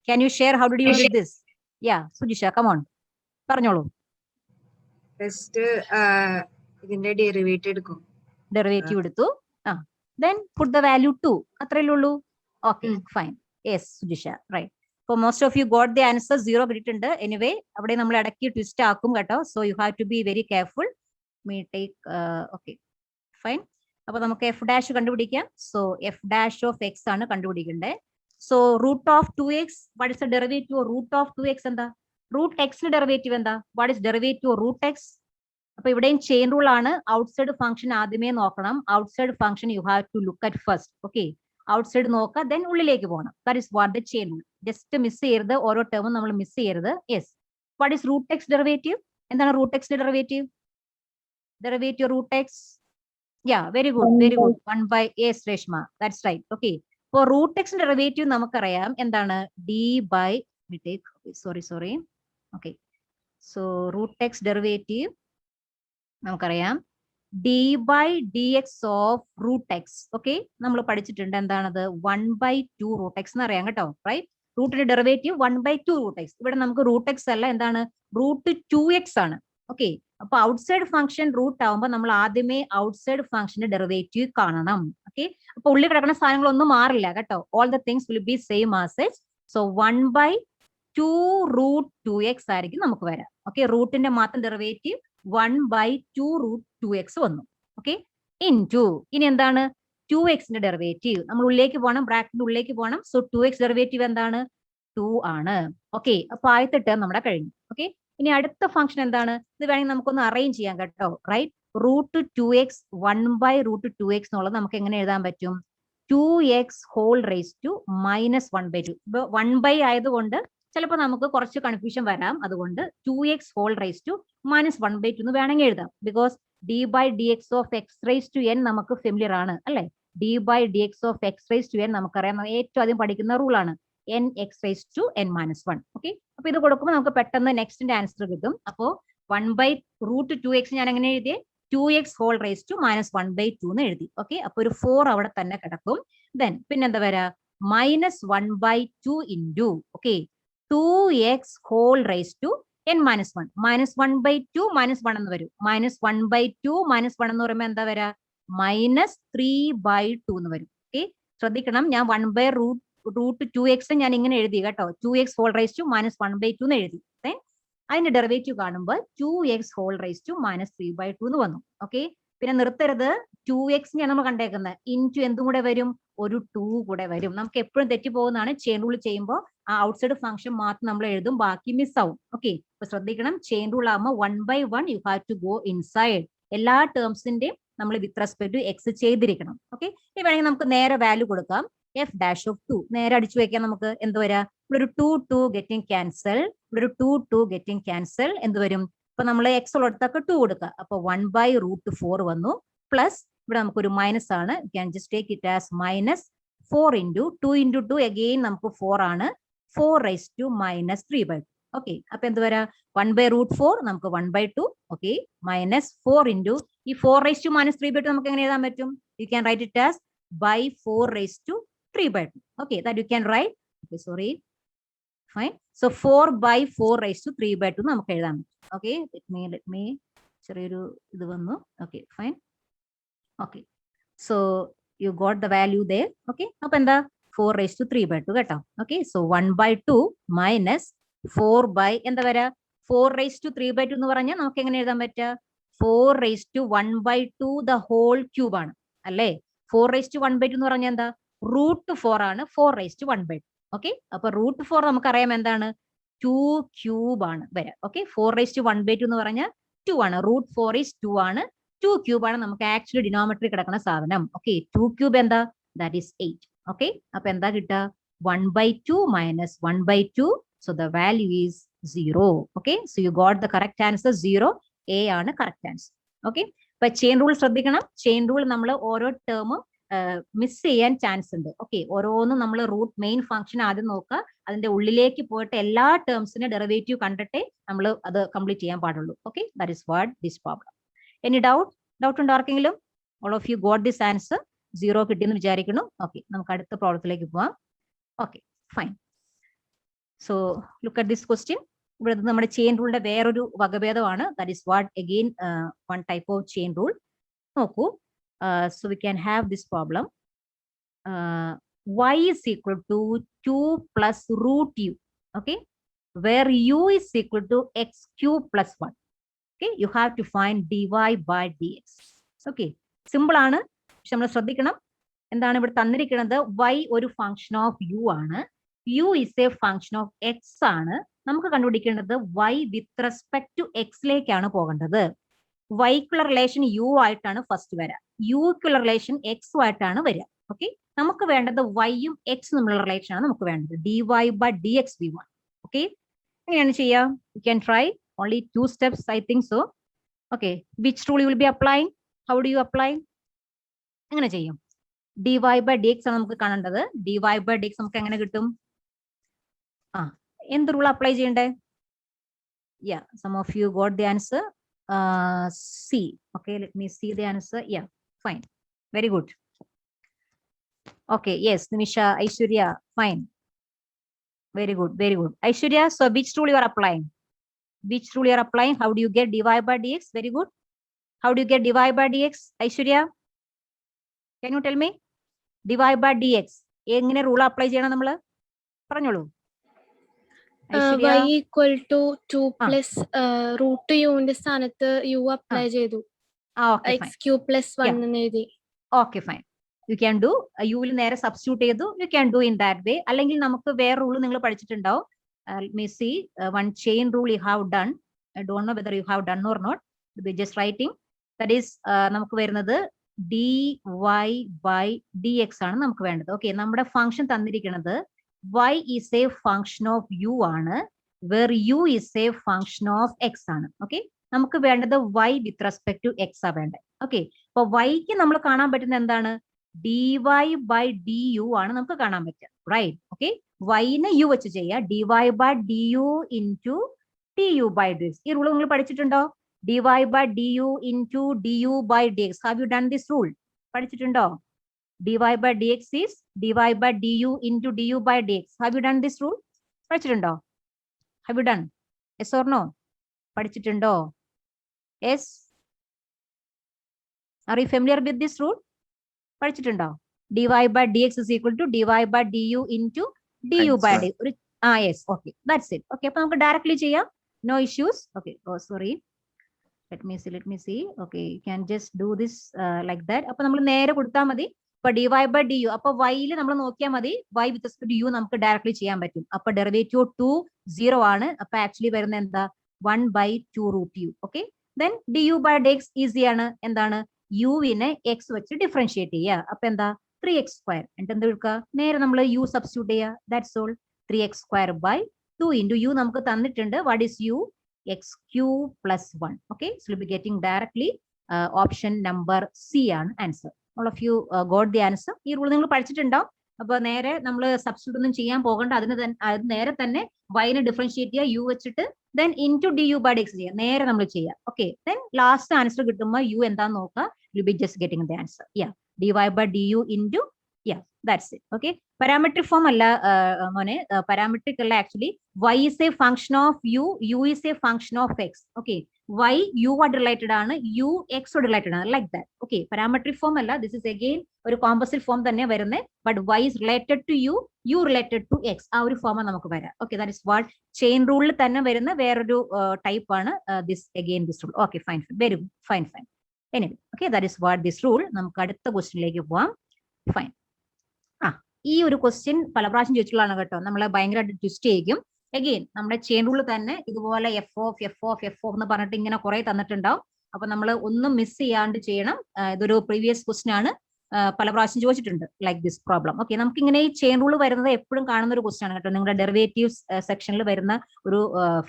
can you share how did you do this? Yeah, Sujisha, come on. പറഞ്ഞോളൂ. ഫസ്റ്റ് ഇതിന്റെ derivative എടുക്കും. Derivative എടുത്തു. then put the value 2. അത്രയല്ലേ ഉള്ളൂ. Okay, fine. Yes, Sujisha, right. So most of you got the answer. 0 കിട്ടിയിട്ടുണ്ട്. Anyway, അവിടെ നമ്മൾ ഇടയ്ക്ക് ട്വിസ്റ്റ് ആക്കും കേട്ടോ. So you have to be very careful. Me take okay, fine. അപ്പൊ നമുക്ക് f dash കണ്ടുപിടിക്കാം. So f dash of x ആണ് കണ്ടുപിടിക്കേണ്ടത്. So root of 2x, what is the derivative of root of 2x എന്താ? root x ന്റെ derivative എന്താ? what is derivative of root x? അപ്പൊ ഇവിടെയും ചെയിൻ റൂൾ ആണ്. ഔട്ട്സൈഡ് ഫംഗ്ഷൻ ആദ്യമേ നോക്കണം. Outside function you have to look at first. Okay, outside നോക്കുക, then ഉള്ളിലേക്ക് പോകണം. That is what the chain rule. Just miss ചെയ്യരുത്, ഓരോ ടേമും നമ്മൾ മിസ് ചെയ്യരുത്. Yes, what is root x derivative? എന്താണ് റൂട്ട് എക്സിന്റെ derivative? Derivative root x. Yeah, very good. 1 by yes, Reshma, that's right. Okay, for root x derivative നമുക്കറിയാം എന്താണ്? d by we take sorry. Okay, so root x derivative നമുക്കറിയാം d by dx of root x. Okay, നമ്മൾ പഠിച്ചിട്ടുണ്ട്. എന്താണത്? 1 by 2 root x എന്ന് അറിയാം കേട്ടോ. Right, റൂട്ടിന്റെ ഡെറിവേറ്റീവ് 1 by 2 root x. ഇവിടെ നമുക്ക് റൂട്ട് എക്സ് അല്ല, എന്താണ്? റൂട്ട് 2x ആണ്. ഓക്കെ, അപ്പൊ ഔട്ട്സൈഡ് ഫംഗ്ഷൻ റൂട്ട് ആവുമ്പോൾ നമ്മൾ ആദ്യമേ ഔട്ട്സൈഡ് ഫംഗ്ഷന്റെ ഡെറിവേറ്റീവ് കാണണം. ഓക്കെ, അപ്പൊ ഉള്ളിൽ കിടക്കുന്ന സാധനങ്ങളൊന്നും മാറില്ല കേട്ടോ. All the things will be same as it. So 1 by 2 root 2x ആയിരിക്കും നമുക്ക് വരാം. ഓക്കെ, റൂട്ടിന്റെ മാത്രം ഡെറിവേറ്റീവ് 1/2 റൂട്ട് 2x വന്നു. ഓക്കെ, ഇൻടു ഇനി എന്താണ് 2x ഡെറിവേറ്റീവ്, നമ്മൾ ഉള്ളിലേക്ക് പോകണം, ബ്രാക്കറ്റിന്റെ ഉള്ളിലേക്ക് പോകണം. സോ 2x ഡെറിവേറ്റീവ് എന്താണ് 2 ആണ്. ഓക്കെ, അപ്പൊ ആദ്യത്തെ ടേം നമ്മുടെ കഴിഞ്ഞു. ഓക്കെ, ഇനി അടുത്ത ഫംഗ്ഷൻ എന്താണ്, ഇത് വേണമെങ്കിൽ നമുക്കൊന്ന് അറേഞ്ച് ചെയ്യാം കേട്ടോ. റൈറ്റ്, റൂട്ട് 2x 1/√2x എന്നുള്ളത് നമുക്ക് എങ്ങനെ എഴുതാൻ പറ്റും, 2x ഹോൾ റേസ് ടു -1/2. ഇപ്പൊ 1 ആയതുകൊണ്ട് ചിലപ്പോൾ നമുക്ക് കുറച്ച് കൺഫ്യൂഷൻ വരാം. അതുകൊണ്ട് 2x ഹോൾ റേസ് ടു -1/2 എന്ന് വേണമെങ്കിൽ എഴുതാം. Because d/dx of x raise to n നമുക്ക് ഫെമിലിയർ ആണ് അല്ലെ. d/dx of x raise to n നമുക്കറിയാം, ഏറ്റവും ആദ്യം പഠിക്കുന്ന റൂളാണ് nx raise to n-1. Okay, അപ്പൊ ഇത് കൊടുക്കുമ്പോൾ നമുക്ക് പെട്ടെന്ന് നെക്സ്റ്റിന്റെ ആൻസർ കിട്ടും. അപ്പോ 1/√2x ഞാൻ എങ്ങനെ എഴുതിയേ, 2x ഹോൾ റേസ് ടു -1/2 എന്ന് എഴുതി. ഓക്കെ, അപ്പൊ ഒരു 4 അവിടെ തന്നെ കിടക്കും. ദെൻ പിന്നെന്താ വരാ, -1/2 into okay 2x whole raise to n-1. -1/2 -1 എന്ന് വരും. -1/2 -1 എന്ന് പറയുമ്പോൾ എന്താ വരാ, -3/2 എന്ന് വരും. ഓക്കെ, ശ്രദ്ധിക്കണം, ഞാൻ 1/√2x ഞാൻ ഇങ്ങനെ എഴുതി കേട്ടോ, 2x ഹോൾ റേസ് ടു -1/2 എന്ന് എഴുതി. അതിന്റെ ഡെറിവേറ്റീവ് കാണുമ്പോൾ 2x ഹോൾ റേസ് ടു -3/2 എന്ന് വന്നു. ഓക്കെ, പിന്നെ നിർത്തരുത്, 2x നമ്മൾ കണ്ടേക്കുന്നത് ഇൻറ്റു എന്തും കൂടെ വരും, ഒരു 2 കൂടെ വരും. നമുക്ക് എപ്പോഴും തെറ്റിപ്പോകുന്നതാണ്, ചെയിൻ റൂൾ ചെയ്യുമ്പോൾ ആ ഔട്ട്സൈഡ് ഫംഗ്ഷൻ മാത്രം നമ്മൾ എഴുതും, ബാക്കി മിസ് ആവും. ഓക്കെ, അപ്പൊ ശ്രദ്ധിക്കണം, ചെയിൻ റൂൾ ആകുമ്പോൾ 1/1 you have to go inside. എല്ലാ ടേംസിന്റെയും നമ്മൾ വിത്ത് റെസ്പെക്ട് ടു എക്സ് ചെയ്തിരിക്കണം. ഓക്കെ, ഇനി വേണമെങ്കിൽ നമുക്ക് നേരെ വാല്യൂ കൊടുക്കാം, f'(2) നേരെ അടിച്ചു വെക്കാം. നമുക്ക് എന്ത് വരാ, ഇവിടെ ഒരു 2 ഗെറ്റിംഗ് ക്യാൻസൽ, ഇവിടെ ഒരു 2 ഗെറ്റിംഗ് ക്യാൻസൽ, എന്ത് വരും, ഇപ്പൊ നമ്മൾ എക്സ് ഉള്ളിടത്തൊക്കെ 2 കൊടുക്കുക. അപ്പൊ 1/√4 വന്നു. പ്ലസ് ഇവിടെ നമുക്കൊരു മൈനസ് ആണ്, can just take it as -4 into 2 into 2 again നമുക്ക് 4 ആണ്, 4 റൈസ് ടു -3/2. ഓക്കെ, അപ്പൊ എന്ത് വരാ, 1/√4 നമുക്ക് 1/2. ഓക്കെ, -4 ഇൻറ്റു ഈ 4 റൈസ് ടു -3/2 നമുക്ക് എങ്ങനെ എഴുതാൻ പറ്റും, you can write it as /4 raise to 3/2. Okay, that you can write. Okay, sorry. Fine. So 4/4 raised to 3/2 നമുക്ക് എഴുതാൻ പറ്റും. Okay, let me ചെറിയൊരു ഇത് വന്നു. Okay, fine. Okay, so you got the value there. Okay, അപ്പൊ എന്താ 4 raised to 3/2 കേട്ടോ. Okay, so 1/2 minus 4 എന്താ വരാ, 4 raised to 3/2 എന്ന് പറഞ്ഞാൽ നമുക്ക് എങ്ങനെ എഴുതാൻ പറ്റുക, 4 raised to 1/2 the whole cube ആണ് അല്ലേ. 4 raised to 1/2 എന്ന് പറഞ്ഞാൽ എന്താ, √4 ആണ് 4 raised to 1/2. ഓക്കെ, അപ്പൊ √4 നമുക്കറിയാം എന്താണ്, 2 ക്യൂബ് ആണ് വരാം. ഓക്കെ, 4 raised to 1/2 എന്ന് പറഞ്ഞാൽ 2 ആണ്, √4 is 2 ആണ്, 2 ക്യൂബ് ആണ് നമുക്ക് ആക്ച്വലി ഡിനോമിനേറ്ററിൽ കിടക്കുന്ന സാധനം. ഓക്കെ, 2 ക്യൂബ് എന്താ, ദാറ്റ് ഈസ് 8. ഓക്കെ, അപ്പൊ എന്താ കിട്ടുക, 1/2 minus 1/2, so the value is 0. Okay, so you got the correct answer 0. A ആണ് കറക്റ്റ് ആൻസർ. ഓക്കെ, ഇപ്പൊ ചെയിൻ റൂൾ ശ്രദ്ധിക്കണം, ചെയിൻ റൂൾ നമ്മൾ ഓരോ ടേമും മിസ് ചെയ്യാൻ ചാൻസ് ഉണ്ട്. ഓക്കെ, ഓരോന്നും നമ്മൾ റൂട്ട് മെയിൻ ഫംഗ്ഷൻ ആദ്യം നോക്കുക, അതിന്റെ ഉള്ളിലേക്ക് പോയിട്ട് എല്ലാ ടേംസിന്റെ ഡെറിവേറ്റീവ് കണ്ടിട്ടേ നമ്മൾ അത് കംപ്ലീറ്റ് ചെയ്യാൻ പാടുള്ളൂ. Okay, that is what this problem. Any doubt ഉണ്ടോ ആർക്കെങ്കിലും? All of you got this answer, 0 കിട്ടിയെന്ന് വിചാരിക്കുന്നു. ഓക്കെ, നമുക്ക് അടുത്ത പ്രോബ്ലത്തിലേക്ക് പോവാം. Okay, fine. So look at this question. ഇവിടെ നമ്മുടെ ചെയിൻ റൂളിന്റെ വേറൊരു വകഭേദമാണ്, that is what again one type of chain rule. നോക്കൂ, so we can have this problem. Y is equal to 2 plus √u. Okay, where u is equal to x cube plus 1. Okay, you have to find dy/dx. Okay, simple ആണ്, പക്ഷെ നമ്മൾ ശ്രദ്ധിക്കണം. എന്താണ് ഇവിടെ തന്നിരിക്കുന്നത്, y ഒരു function of u ആണ്, u is a function of x ആണ്. നമുക്ക് കണ്ടുപിടിക്കേണ്ടത് y വിത്ത് റെസ്പെക്ട് ടു എക്സിലേക്കാണ് പോകേണ്ടത്. വൈക്കുള്ള റിലേഷൻ യു ആയിട്ടാണ് ഫസ്റ്റ് വരിക, യുക്കുള്ള റിലേഷൻ എക്സും ആയിട്ടാണ് വരിക. ഓക്കെ, നമുക്ക് വേണ്ടത് വൈയും എക്സും തമ്മിലുള്ള റിലേഷൻ ആണ് നമുക്ക് വേണ്ടത്, dy/dx we want. ഓക്കെ, എങ്ങനെയാണ് ചെയ്യുക, U can try only 2 steps I think so. Okay, which rule U will B applying, how do U apply, എങ്ങനെ ചെയ്യും, dy/dx ആണ് നമുക്ക് കാണേണ്ടത്. dy/dx നമുക്ക് എങ്ങനെ കിട്ടും, എന്ത് റൂൾ അപ്ലൈ ചെയ്യണ്ടേ, yeah, some of you got the answer. C. Okay, let me see the answer. Yeah, fine, very good. Okay, yes, Nimisha, Aishwarya, fine, very good, very good. Aishwarya, so which rule you are applying, which rule you are applying, how do you get dy/dx? Very good, how do you get dy/dx, Aishwarya, can you tell me, dy/dx എങ്ങനെ rule apply ചെയ്യണം നമ്മൾ പറഞ്ഞോളൂ. Aishwarya y equal to 2 ആ plus root യുവിന്റെ സ്ഥാനത്ത് u apply ചെയ്തു. Okay x fine cube plus 1 Yeah. എന്ന് എഴുതി. Okay fine you can do യുവിൽ നേരെ സബ്സ്റ്റിറ്റ്യൂട്ട് ചെയ്തു you can do in that way അല്ലെങ്കിൽ നമുക്ക് വേറെ റൂൾ നിങ്ങൾ പഠിച്ചിട്ടുണ്ടാവും C one chain rule you have done I don't know whether you have done or not be just writing that is നമുക്ക് വരുന്നത് D Y by D X ആണ് നമുക്ക് വേണ്ടത്. ഓക്കെ, നമ്മുടെ ഫംഗ്ഷൻ തന്നിരിക്കുന്നത് y is a function of U ആണ്, where U is a function of X ആണ്. Okay, നമുക്ക് വേണ്ടത് y with respect to X ആ വേണ്ടത്. ഓക്കെ, അപ്പൊ വൈക്ക് നമ്മൾ കാണാൻ പറ്റുന്ന എന്താണ് D Y by D U ആണ് നമുക്ക് കാണാൻ പറ്റുക, റൈറ്റ്? ഓക്കെ, വൈനെ യു വെച്ച് ചെയ്യുക, D Y by D U into T U by D X. ഈ റൂൾ നിങ്ങൾ പഠിച്ചിട്ടുണ്ടോ? D Y by D U into D U by D X. Have you done this rule? പഠിച്ചിട്ടുണ്ടോ? D Y by D X is D Y by D U into D U by D X. Have you done this rule? പഠിച്ചിട്ടുണ്ടോ? Have you done? Yes or no? പഠിച്ചിട്ടുണ്ടോ? Yes. Are you familiar with this rule? പഠിച്ചിട്ടുണ്ടോ? dy by dx is equal to dy by du into du by d. Yes, okay, that's it. Okay, അപ്പൊ നമുക്ക് directly ചെയ്യാം, no issues. Okay, oh sorry, let me see. Okay, you can just do this like that. അപ്പൊ നമ്മൾ നേരെ കൊടുത്താൽ മതി. അപ്പൊ dy by du, അപ്പൊ y-ൽ നമ്മൾ നോക്കിയാൽ മതി, y with respect to u നമുക്ക് ഡയറക്ട്ലി ചെയ്യാൻ പറ്റും. അപ്പൊ ഡെറിവേറ്റീവ് 2 0 ആണ്. അപ്പൊ ആക്ച്വലി വരുന്ന എന്താ 1/2 root u. Okay, then du by dx easy ആണ്. എന്താണ്? യുവിനെ എക്സ് വെച്ച് ഡിഫറൻഷിയേറ്റ് ചെയ്യുക. അപ്പൊ എന്താ 3x². എന്നിട്ട് എന്ത് എടുക്കുക? നേരെ നമ്മൾ യു സബ്സ്റ്റിറ്റ്യൂട്ട് ചെയ്യുക. That's all. 3x² by 2 into U നമുക്ക് തന്നിട്ടുണ്ട്. What is U? x³ plus 1. Okay, so will be getting directly option number C ആണ് answer. All of you got the answer. ഈ റൂൾ നിങ്ങൾ പഠിച്ചിട്ടുണ്ടാവും. അപ്പൊ നേരെ നമ്മൾ സബ്സ്റ്റിറ്റ്യൂട്ട് ഒന്നും ചെയ്യാൻ പോകണ്ട, അത് നേരെ തന്നെ വൈനെ ഡിഫറൻഷിയേറ്റ് ചെയ്യുക യു വെച്ചിട്ട്, then into du by dx ചെയ്യാം, നേരെ നമ്മൾ ചെയ്യാം. ഓക്കെ, then ലാസ്റ്റ് ആൻസർ കിട്ടുമ്പോൾ യു എന്താന്ന് നോക്കുക, you be just getting the answer. dy by du into that's it. Okay, parametric form അല്ല മോനെ, parametric അല്ല actually. y is a function of u is a function of x. Okay, y u ആയിട്ട് related ആണ്, u x ഓട് related ആണ്, like that. Okay, parametric form അല്ല, this is again ഒരു composite form തന്നെ വരുന്നത്. But y is related to u related to x, ആ ഒരു ഫോമാണ് നമുക്ക് വരാം. Okay, that is what chain റൂളിൽ തന്നെ വരുന്ന വേറൊരു ടൈപ്പ് ആണ് this rule. Okay, fine, very good, fine. Anyway, okay, that is what this rule. നമുക്ക് അടുത്ത ക്വസ്റ്റ്യനിലേക്ക് പോവാം. ഫൈൻ. ഈ ഒരു ക്വസ്റ്റ്യൻ പല പ്രാവശ്യം ചോദിച്ചുള്ളതാണ് കേട്ടോ, നമ്മളെ ഭയങ്കരമായിട്ട് ട്വിസ്റ്റ് ചെയ്യിക്കും. അഗെയിൻ നമ്മുടെ ചെയിൻ റൂൾ തന്നെ ഇതുപോലെ എഫ് ഓഫ് എന്ന് പറഞ്ഞിട്ട് ഇങ്ങനെ കുറെ തന്നിട്ടുണ്ടാവും. അപ്പൊ നമ്മൾ ഒന്നും മിസ് ചെയ്യാണ്ട് ചെയ്യണം. ഇതൊരു പ്രീവിയസ് ക്വസ്റ്റ്യൻ ആണ്, പല പ്രാവശ്യം ചോദിച്ചിട്ടുണ്ട് ലൈക്ക് ദിസ് പ്രോബ്ലം. ഓക്കെ, നമുക്ക് ഇങ്ങനെ ഈ ചെയിൻ റൂൾ വരുന്നത് എപ്പോഴും കാണുന്ന ഒരു ക്വസ്റ്റ്യൻ ആണ് കേട്ടോ. നിങ്ങളുടെ ഡെറിവേറ്റീവ്സ് സെക്ഷനിൽ വരുന്ന ഒരു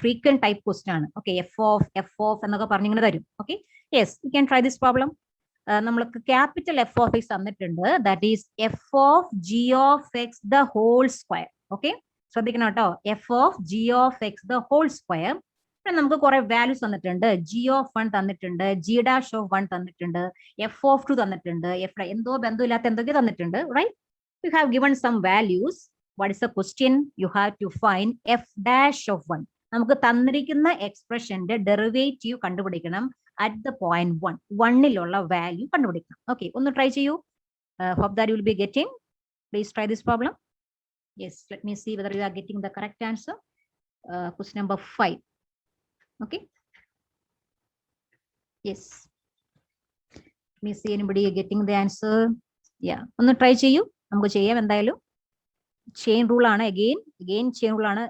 ഫ്രീക്വന്റ് ടൈപ്പ് ക്വസ്റ്റ്യൻ ആണ്. ഓക്കെ, എഫ് ഓഫ് എന്നൊക്കെ പറഞ്ഞിങ്ങനെ തരും. Okay, yes, you can try this problem. നമ്മൾക്ക് ക്യാപിറ്റൽ എഫ് ഓഫ് എക്സ് തന്നിട്ടുണ്ട്, that is f of G of x the whole square. Okay, ശ്രദ്ധിക്കണം കേട്ടോ, f of G of x the whole square. നമുക്ക് കുറെ values തന്നിട്ടുണ്ട്. G of 1 തന്നിട്ടുണ്ട്, g dash of 1 തന്നിട്ടുണ്ട്, F of 2 തന്നിട്ടുണ്ട്, F എന്തോ ബന്ധമില്ലാത്ത എന്തൊക്കെ തന്നിട്ടുണ്ട്, right? You have given some values. What is the question? You have to find f dash of 1. നമുക്ക് തന്നിരിക്കുന്ന എക്സ്പ്രഷന്റെ ഡെറിവേറ്റീവ് കണ്ടുപിടിക്കണം അറ്റ് ദ പോയിന്റ് 1. 1ലുള്ള വാല്യൂ കണ്ടുപിടിക്കണം. ഓക്കെ, ഒന്ന് ട്രൈ ചെയ്യൂ. Hope that you will be getting. Please try this problem. Yes, let me see whether you are getting the correct answer. Question number 5. Okay. Yes. Let me see anybody getting the answer. Yeah. ഒന്ന് try ചെയ്യൂ. നമുക്ക് ചെയ്യാം എന്തായാലും. Chain rule ആണ്. Again chain rule ആണ്.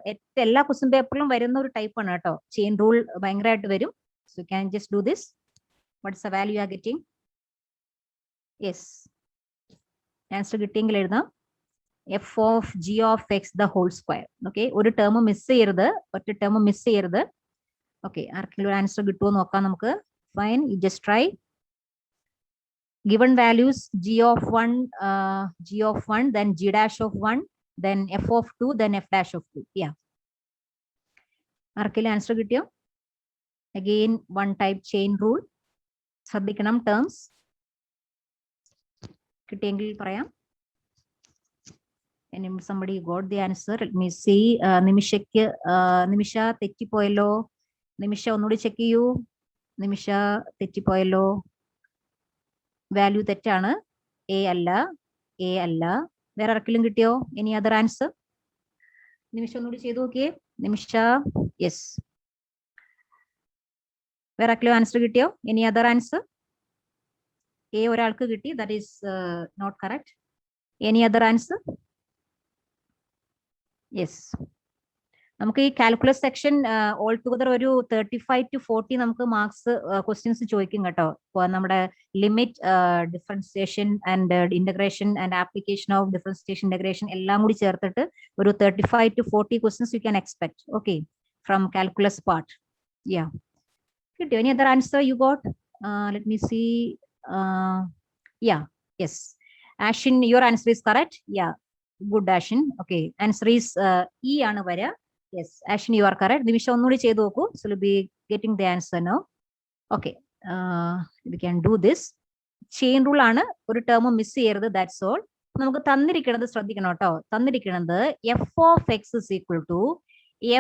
എല്ലാ question പേപ്പറിലും വരുന്ന ഒരു ടൈപ്പ് ആണ് കേട്ടോ. ചെയിൻ റൂൾ ഭയങ്കരമായിട്ട് വരും. So you can just do this. What is the value you are getting? Yes. Answer കിട്ടിയെങ്കിൽ എഴുതാം. F of G of x the whole square. Okay, ഒരു ടേം മിസ് ചെയ്യരുത്, ഒറ്റ ടേം മിസ് ചെയ്യരുത്. ഓക്കെ, ആർക്കെങ്കിലും ഒരു ആൻസർ കിട്ടുമോ നോക്കാം നമുക്ക്. Fine, you just try. Given values G of 1, then G dash of 1, then F of 2, then F dash of 2. യാ, ആർക്കെങ്കിലും ആൻസർ കിട്ടിയോ? Again one type chain rule. ശ്രദ്ധിക്കണം ടേംസ്. കിട്ടിയെങ്കിൽ പറയാം. Somebody got the answer. Let me see. നിമിഷ തെറ്റിപ്പോയല്ലോ. നിമിഷ ഒന്നുകൂടി check ചെയ്യൂ. നിമിഷ തെറ്റിപ്പോയല്ലോ. Value തെറ്റാണ്. A അല്ല. വേറെ ആർക്കെങ്കിലും കിട്ടിയോ? Any other answer? നിമിഷ ഒന്നുകൂടി ചെയ്തു നോക്കിയേ. നിമിഷ, യെസ്. വേറെ ആർക്കെങ്കിലും ആൻസർ കിട്ടിയോ? Any other answer? എ ഒരാൾക്ക് കിട്ടി, that is not correct. Any other answer? Yes. നമുക്ക് ഈ കാൽക്കുലസ് സെക്ഷൻ ഓൾ ടുഗദർ ഒരു 35 to 40 നമുക്ക് മാർക്സ് ക്വസ്റ്റ്യൻസ് ചോദിക്കും കേട്ടോ. നമ്മുടെ limit, differentiation and integration and application of differentiation integration എല്ലാം കൂടി ചേർത്തിട്ട് ഒരു 35 to 40 questions you can expect. Okay, from calculus part. Yeah, കിട്ടിയോ? Any other answer you got? Let me see. Yeah, yes. Ashin, your answer is correct. Yeah, good Ashin. Okay, answer is E ആണ് വരിക. Yes, Ashin, you are correct. നിമിഷം ഒന്നുകൂടി ചെയ്തു നോക്കൂ. So we'll be getting the answer now. Okay, we can do this. Chain rule ആണ്, ഒരു term miss ചെയ്യരുത്. That's all. നമുക്ക് തന്നിരിക്കുന്നത് ശ്രദ്ധിക്കണം കേട്ടോ. തന്നിരിക്കുന്നത് f of x is equal to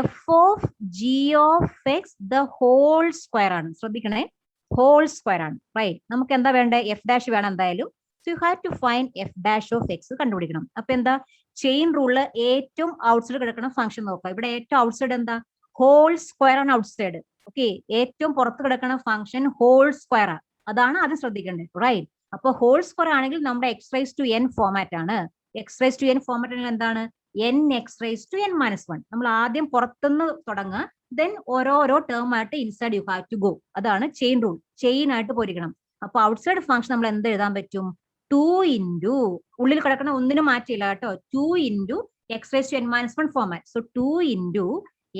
f of G of x the whole square ആണ്. ശ്രദ്ധിക്കണേ, ഹോൾ സ്ക്വയർ ആണ്. റൈറ്റ്. നമുക്ക് എന്താ വേണ്ടേ? എഫ് ഡാഷ് വേണം എന്തായാലും. So you have to find f dash of x കണ്ടുപിടിക്കണം. അപ്പൊ എന്താ? ചെയിൻ റൂളില് ഏറ്റവും ഔട്ട്സൈഡ് കിടക്കുന്ന ഫംഗ്ഷൻ നോക്കാം. ഇവിടെ ഏറ്റവും ഔട്ട്സൈഡ് എന്താ? ഹോൾ സ്ക്വയർ ആണ് ഔട്ട്സൈഡ്. ഓക്കെ, ഏറ്റവും പുറത്ത് കിടക്കുന്ന ഫംഗ്ഷൻ ഹോൾ സ്ക്വയർ ആണ്. അതാണ് ആദ്യം ശ്രദ്ധിക്കേണ്ടത്. റൈറ്റ്. അപ്പൊ ഹോൾ സ്ക്വയർ ആണെങ്കിൽ നമ്മുടെ X raise to N format ആണ്. X raise to N format ആണെങ്കിൽ എന്താണ്? N X raise to N minus 1. നമ്മൾ ആദ്യം പുറത്തുനിന്ന് തുടങ്ങുക, ദെൻ ഓരോരോ ടേം ആയിട്ട് inside you have to go. അതാണ് ചെയിൻ റൂൾ. ചെയിൻ ആയിട്ട് പോയിരിക്കണം. അപ്പൊ ഔട്ട്സൈഡ് ഫംഗ്ഷൻ നമ്മൾ എന്ത് എഴുതാൻ പറ്റും? 2 ഇൻറ്റു ഉള്ളിൽ കിടക്കുന്ന ഒന്നിനും മാറ്റിയില്ല കേട്ടോ. 2 into x raise to N minus 1 format. So 2 into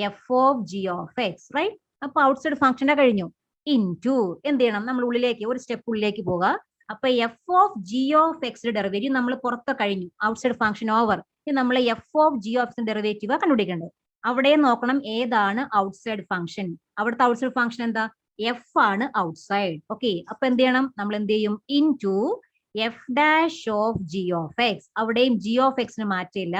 F of G of x. Right. അപ്പൊ ഔട്ട്സൈഡ് ഫംഗ്ഷന്റെ കഴിഞ്ഞു. ഇൻറ്റു എന്ത് ചെയ്യണം? നമ്മൾ ഉള്ളിലേക്ക് ഒരു സ്റ്റെപ്പ് ഉള്ളിലേക്ക് പോവുക. അപ്പൊ എഫ് ഓഫ് ജി ഓഫ് എക്സിന്റെ ഡെറിവേറ്റീവ് നമ്മൾ പുറത്ത് കഴിഞ്ഞു. Outside function over. നമ്മൾ എഫ് ഓഫ് ജി ഓഫ് എക്സിന്റെ ഡെറിവേറ്റീവ് കണ്ടുപിടിക്കേണ്ടത്. അവിടെ നോക്കണം ഏതാണ് ഔട്ട്സൈഡ് ഫംഗ്ഷൻ. അവിടുത്തെ ഔട്ട്സൈഡ് ഫംഗ്ഷൻ എന്താ? എഫ് ആണ് ഔട്ട്സൈഡ്. ഓക്കെ, അപ്പൊ എന്ത് ചെയ്യണം? നമ്മൾ എന്ത് ചെയ്യും? Into F dash of G of X. അവിടെയും ജി ഓഫ് എക്സിന് മാറ്റില്ല.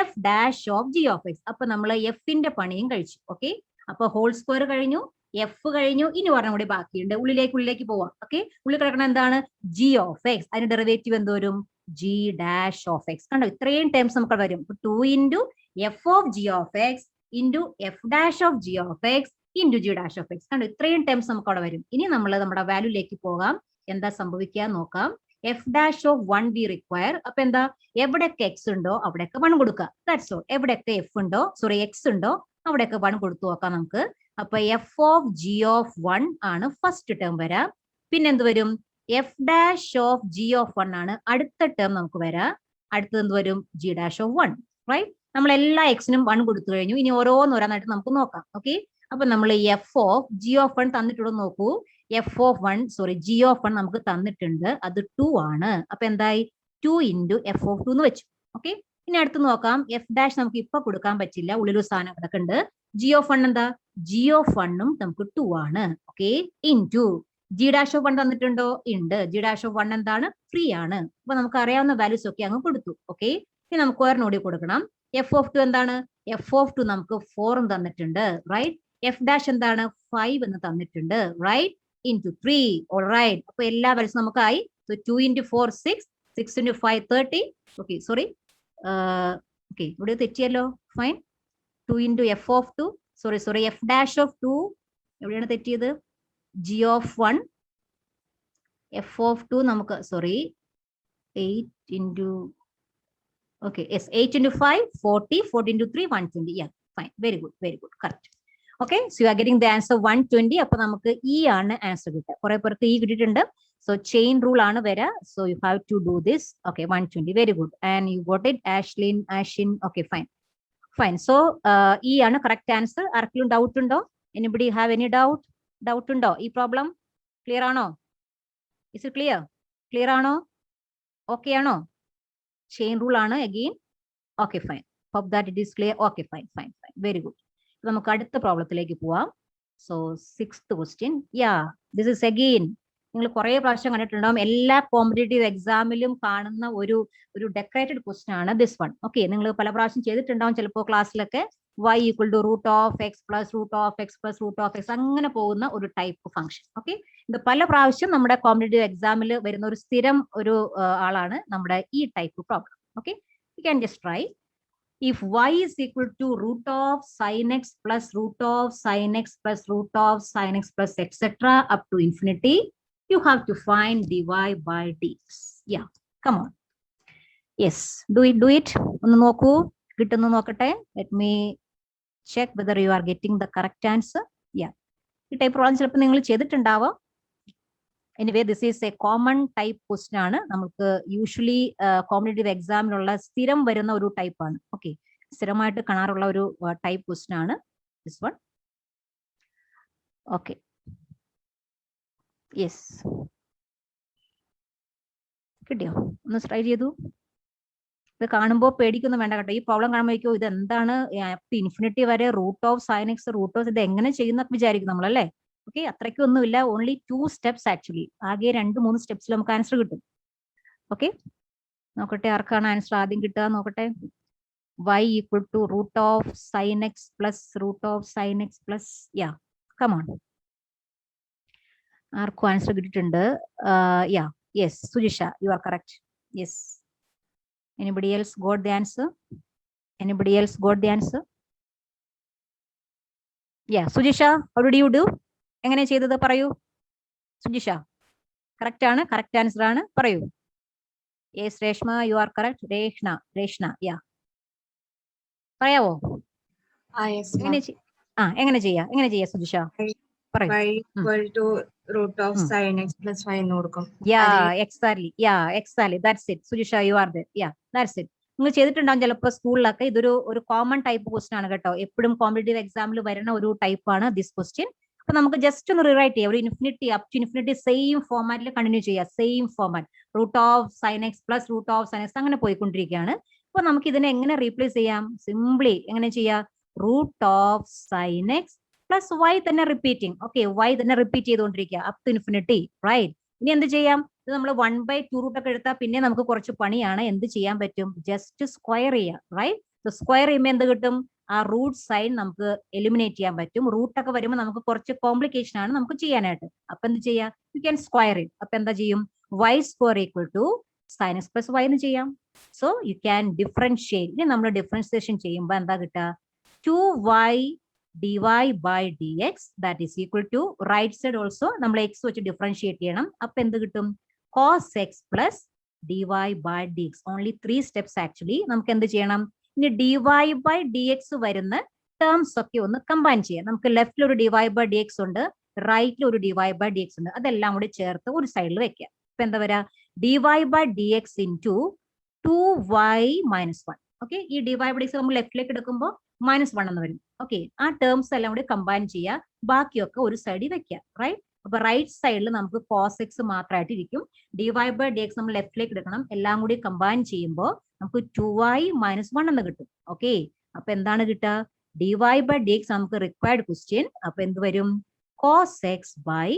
F dash of G of X. അപ്പൊ നമ്മൾ എഫിന്റെ പണിയും കഴിച്ചു. ഓക്കെ, അപ്പൊ ഹോൾ സ്ക്വയർ കഴിഞ്ഞു, എഫ് കഴിഞ്ഞു. ഇനി ഒരെണ്ണം കൂടി ബാക്കിയുണ്ട്. ഉള്ളിലേക്ക് പോവാം. ഓക്കെ, ഉള്ളിൽ കിടക്കണം എന്താണ്? G of X. അതിന്റെ ഡെറിവേറ്റീവ് എന്ത് വരും? G dash of X. കണ്ടോ, ഇത്രയും ടേംസ് നമുക്ക് വരും. 2 into F of G of X into F dash of G of X into G dash of X. കണ്ടോ, ഇത്രയും ടേംസ് നമുക്ക് അവിടെ വരും. ഇനി നമ്മൾ നമ്മുടെ വാല്യൂലേക്ക് പോകാം. എന്താ സംഭവിക്കുക നോക്കാം. F dash of 1 V require. അപ്പൊ എന്താ? എവിടെയൊക്കെ എക്സ് ഉണ്ടോ അവിടെയൊക്കെ 1 കൊടുക്കുക. That's all. എവിടെയൊക്കെ എഫ് ഉണ്ടോ, സോറി എക്സ് ഉണ്ടോ അവിടെയൊക്കെ 1 കൊടുത്തു നോക്കാം നമുക്ക്. അപ്പൊ എഫ് ഓഫ് ജി ഓഫ് 1 ആണ് ഫസ്റ്റ് ടേം വരാം. പിന്നെ എന്ത് വരും? F dash of G of 1 ആണ് അടുത്ത ടേം നമുക്ക് വരാം. അടുത്തത് എന്ത് വരും? G dash of 1. റൈറ്റ്. നമ്മൾ എല്ലാ എക്സിനും 1 കൊടുത്തു കഴിഞ്ഞു. ഇനി ഓരോന്നോരോന്നായിട്ട് നമുക്ക് നോക്കാം. ഓക്കെ, അപ്പൊ നമ്മൾ എഫ് ഓഫ് ജി ഓഫ് 1 തന്നിട്ടുണ്ടോ നോക്കൂ. F of 1 sorry G of 1 നമുക്ക് തന്നിട്ടുണ്ട്. അത് 2 ആണ്. അപ്പൊ എന്തായി? 2 ഇൻറ്റു എഫ് ഓഫ് 2 എന്ന് വെച്ചു. ഓക്കെ, ഇനി അടുത്ത് നോക്കാം. എഫ് ഡാഷ് നമുക്ക് ഇപ്പൊ കൊടുക്കാൻ പറ്റില്ല, ഉള്ളിലൊരു സാധനം കിടക്കുന്നുണ്ട്. ജി ഓഫ് 1 എന്താ? ജി ഓഫ് 1ഉം നമുക്ക് 2 ആണ്. Okay, into G dash of 1 തന്നിട്ടുണ്ടോ? ഉണ്ട്. ജി ഡാഷ് ഓഫ് 1 എന്താണ്? 3 ആണ്. അപ്പൊ നമുക്ക് അറിയാവുന്ന വാല്യൂസ് ഒക്കെ അങ്ങ് കൊടുത്തു. ഓക്കെ, ഇനി നമുക്ക് ഒരെണ്ണോടി കൊടുക്കണം. എഫ് ഓഫ് 2 എന്താണ്? എഫ് ഓഫ് 2 നമുക്ക് 4 തന്നിട്ടുണ്ട്. റൈറ്റ്. എഫ് ഡാഷ് എന്താണ്? 5 എന്ന് തന്നിട്ടുണ്ട്. റൈറ്റ്. ഇൻറ്റു 3. All right. അപ്പൊ എല്ലാ വാല്യൂസും നമുക്കായി. 2 into 4 6, 6 into 5 30. Okay, sorry, okay, ഇവിടെ തെറ്റിയല്ലോ. Fine. 2 into F of 2, sorry F dash of 2 എവിടെയാണ് തെറ്റിയത്? ജി ഓഫ് 1 എഫ് ഓഫ് 2 നമുക്ക് sorry 8 into okay yes 8 into 5 40, 40 into 3 120. Yeah, fine, very good, correct. Okay, so you are getting the answer 120. അപ്പൊ നമുക്ക് E ആണ് answer കിട്ടുക. കുറെ പേർക്ക് E കിട്ടിയിട്ടുണ്ട്. സോ ചെയിൻ റൂൾ ആണ് വരിക. So you have to do this. Okay, 120, very good. And you got it Ashin. Okay, fine. So E ആണ് കറക്റ്റ് ആൻസർ. ആർക്കെങ്കിലും ഡൗട്ട് ഉണ്ടോ? എനിബഡി ഹാവ് എനി ഡൗട്ട് ഉണ്ടോ? ഈ പ്രോബ്ലം ക്ലിയർ ആണോ? ഇസ് ഇറ്റ് ക്ലിയർ ആണോ? Okay ആണോ? ചെയിൻ റൂൾ ആണ് again. Okay, fine. Hope that it is clear. Okay, fine, very good. നമുക്ക് അടുത്ത പ്രോബ്ലത്തിലേക്ക് പോവാം. So 6th question. Yeah, this is again നിങ്ങൾ കുറെ പ്രാവശ്യം കണ്ടിട്ടുണ്ടാവും. എല്ലാ കോമ്പറ്റേറ്റീവ് എക്സാമിലും കാണുന്ന ഒരു ഡെക്കറേറ്റഡ് ക്വസ്റ്റ്യൻ ആണ് ദിസ് വൺ. ഓക്കെ, നിങ്ങൾ പല പ്രാവശ്യം ചെയ്തിട്ടുണ്ടാവും ചിലപ്പോൾ ക്ലാസ്സിലൊക്കെ. y equal to root of x plus root of x plus root of x അങ്ങനെ പോകുന്ന ഒരു ടൈപ്പ് ഫംഗ്ഷൻ. ഓക്കെ, ഇത് പല പ്രാവശ്യം നമ്മുടെ കോമ്പറ്റേറ്റീവ് എക്സാമിൽ വരുന്ന ഒരു സ്ഥിരം ആളാണ് നമ്മുടെ ഈ type problem. Okay, you can just try. if y is equal to root of sin x plus root of sin x plus root of sin x plus etc. up to infinity, you have to find dy by dx. Yeah, come on. Yes, do it. ഒന്ന് നോക്കൂ, കിട്ടുന്നു നോക്കട്ടെ. Let me check whether you are getting the correct answer. Yeah, ഈ type problem ചിലപ്പോൾ നിങ്ങൾ ചെയ്തിട്ടുണ്ടാവാം. Anyway this is a common type question ആണ്. നമുക്ക് യൂഷ്വലി കോമ്പറ്റേറ്റീവ് എക്സാമിനുള്ള സ്ഥിരം വരുന്ന ഒരു ടൈപ്പ് ആണ്. ഓക്കെ, സ്ഥിരമായിട്ട് കാണാറുള്ള ഒരു ടൈപ്പ് ക്വസ്റ്റ്യൻ ആണ് ദിസ് വൺ. ഓക്കെ, യെസ്, കിട്ടിയോ? ഒന്ന് ട്രൈ ചെയ്തു. ഇത് കാണുമ്പോൾ പേടിക്കൊന്നും വേണ്ട കേട്ടോ. ഈ പ്രോബ്ലം കാണുമ്പോഴേക്കോ ഇത് എന്താണ് ഇൻഫിനിറ്റി വരെ root of sine x root of ഇത് എങ്ങനെ ചെയ്യുന്ന വിചാരിക്കും നമ്മളല്ലേ. ഓക്കെ, അത്രയ്ക്കും ഒന്നുമില്ല. Only 2 steps actually. ആകെ 2-3 സ്റ്റെപ്സിൽ നമുക്ക് ആൻസർ കിട്ടും. ഓക്കെ, നോക്കട്ടെ ആർക്കാണ് ആൻസർ ആദ്യം കിട്ടുക നോക്കട്ടെ. y equal to root of sin x plus root of sin x plus, yeah, come on. ആർക്കും ആൻസർ കിട്ടിയിട്ടുണ്ട്? Yeah, yes, Sujisha, you are correct. Yes. Anybody else got the answer? Anybody else got the answer? Yeah, Sujisha, how did you do? എങ്ങനെ ചെയ്തത് പറയൂ Sujisha. Correct ആണ്, correct answer ആണ്, പറയൂ. Yes Reshma, you are correct. Reshna, yeah, പറയാവോ എങ്ങനെ ചെയ്യാ സുജിഷ? പറയൂ. y equal to root of sin x plus y എന്ന് കൊടുക്കും. Exactly that's it Sujisha, you are there. That's it. നിങ്ങൾ ചെയ്തിട്ടുണ്ടാവും ചിലപ്പോൾ സ്കൂളിലൊക്കെ. ഇതൊരു കോമൺ ടൈപ്പ് ക്വസ്റ്റ്യൻ ആണ് കേട്ടോ. എപ്പോഴും കോമ്പറ്റേറ്റീവ് എക്സാമിൽ വരുന്ന ഒരു ടൈപ്പ് ആണ് ദിസ് ക്വസ്റ്റ്യൻ. അപ്പൊ നമുക്ക് ജസ്റ്റ് ഒന്ന് റിറൈറ്റ് ചെയ്യാം. ഒരു infinity up to infinity same ഫോർമാറ്റിൽ കണ്ടിന്യൂ ചെയ്യാം. Same format, root of sine x plus root of sine x അങ്ങനെ പോയിക്കൊണ്ടിരിക്കുകയാണ്. അപ്പൊ നമുക്ക് ഇതിനെ എങ്ങനെ റീപ്ലേസ് ചെയ്യാം? സിംപ്ലി എങ്ങനെ ചെയ്യാം? Root of sine x plus y തന്നെ റിപ്പീറ്റിംഗ്. ഓക്കെ, വൈ തന്നെ റിപ്പീറ്റ് ചെയ്തുകൊണ്ടിരിക്കുക അപ് ടു ഇൻഫിനിറ്റി, റൈറ്റ്? ഇനി എന്ത് ചെയ്യാം? ഇത് നമ്മൾ 1/2 റൂട്ട് ഒക്കെ എടുത്താൽ പിന്നെ നമുക്ക് കുറച്ച് പണിയാണ്. എന്ത് ചെയ്യാൻ പറ്റും? ജസ്റ്റ് സ്ക്വയർ ചെയ്യാം, റൈറ്റ്? സ്ക്വയർ ചെയ്യുമ്പോൾ എന്ത് കിട്ടും? ആ റൂട്ട് സൈൻ നമുക്ക് എലിമിനേറ്റ് ചെയ്യാൻ പറ്റും. റൂട്ടൊക്കെ വരുമ്പോൾ നമുക്ക് കുറച്ച് കോംപ്ലിക്കേഷൻ ആണ് നമുക്ക് ചെയ്യാനായിട്ട്. അപ്പൊ എന്ത് ചെയ്യാം? You can square it. അപ്പൊ എന്താ ചെയ്യും? y square equal to sine x plus y എന്ന് ചെയ്യാം. So you can differentiate. ഇനി നമ്മൾ ഡിഫറൻഷിയേഷൻ ചെയ്യുമ്പോൾ എന്താ കിട്ടുക? 2y dy by dx that is equal to right side also നമ്മൾ x വെച്ച് ഡിഫറൻഷിയേറ്റ് ചെയ്യണം. അപ്പൊ എന്ത് കിട്ടും? cos x plus dy by dx. Only 3 steps actually. നമുക്ക് എന്ത് ചെയ്യണം? ഇനി dy by dx വരുന്ന ടേംസ് ഒക്കെ ഒന്ന് കമ്പൈൻ ചെയ്യാം. നമുക്ക് ലെഫ്റ്റിൽ ഒരു dy by dx ഉണ്ട്, റൈറ്റിൽ ഒരു dy by dx ഉണ്ട്. അതെല്ലാം കൂടി ചേർത്ത് ഒരു സൈഡിൽ വെക്കാം. ഇപ്പൊ എന്താ വരാ? dy by dx into 2y minus 1. Okay, ഈ dy by dx നമ്മൾ ലെഫ്റ്റിലേക്ക് എടുക്കുമ്പോൾ -1 എന്ന് വരും. ഓക്കെ, ആ ടേംസ് എല്ലാം കൂടി കമ്പൈൻ ചെയ്യുക, ബാക്കിയൊക്കെ ഒരു സൈഡിൽ വെക്കുക, റൈറ്റ്? അപ്പൊ റൈറ്റ് സൈഡിൽ നമുക്ക് cos x മാത്രമായിട്ട് ഇരിക്കും. dy by dx നമ്മൾ ലെഫ്റ്റിലേക്ക് എടുക്കണം. എല്ലാം കൂടി കമ്പൈൻ ചെയ്യുമ്പോൾ നമുക്ക് 2y minus 1 എന്ന് കിട്ടും. ഓക്കെ, അപ്പൊ എന്താണ് കിട്ടുക? dy by dx നമുക്ക് റിക്വയർഡ് ക്വസ്റ്റ്യൻ. അപ്പൊ എന്ത് വരും? cos x by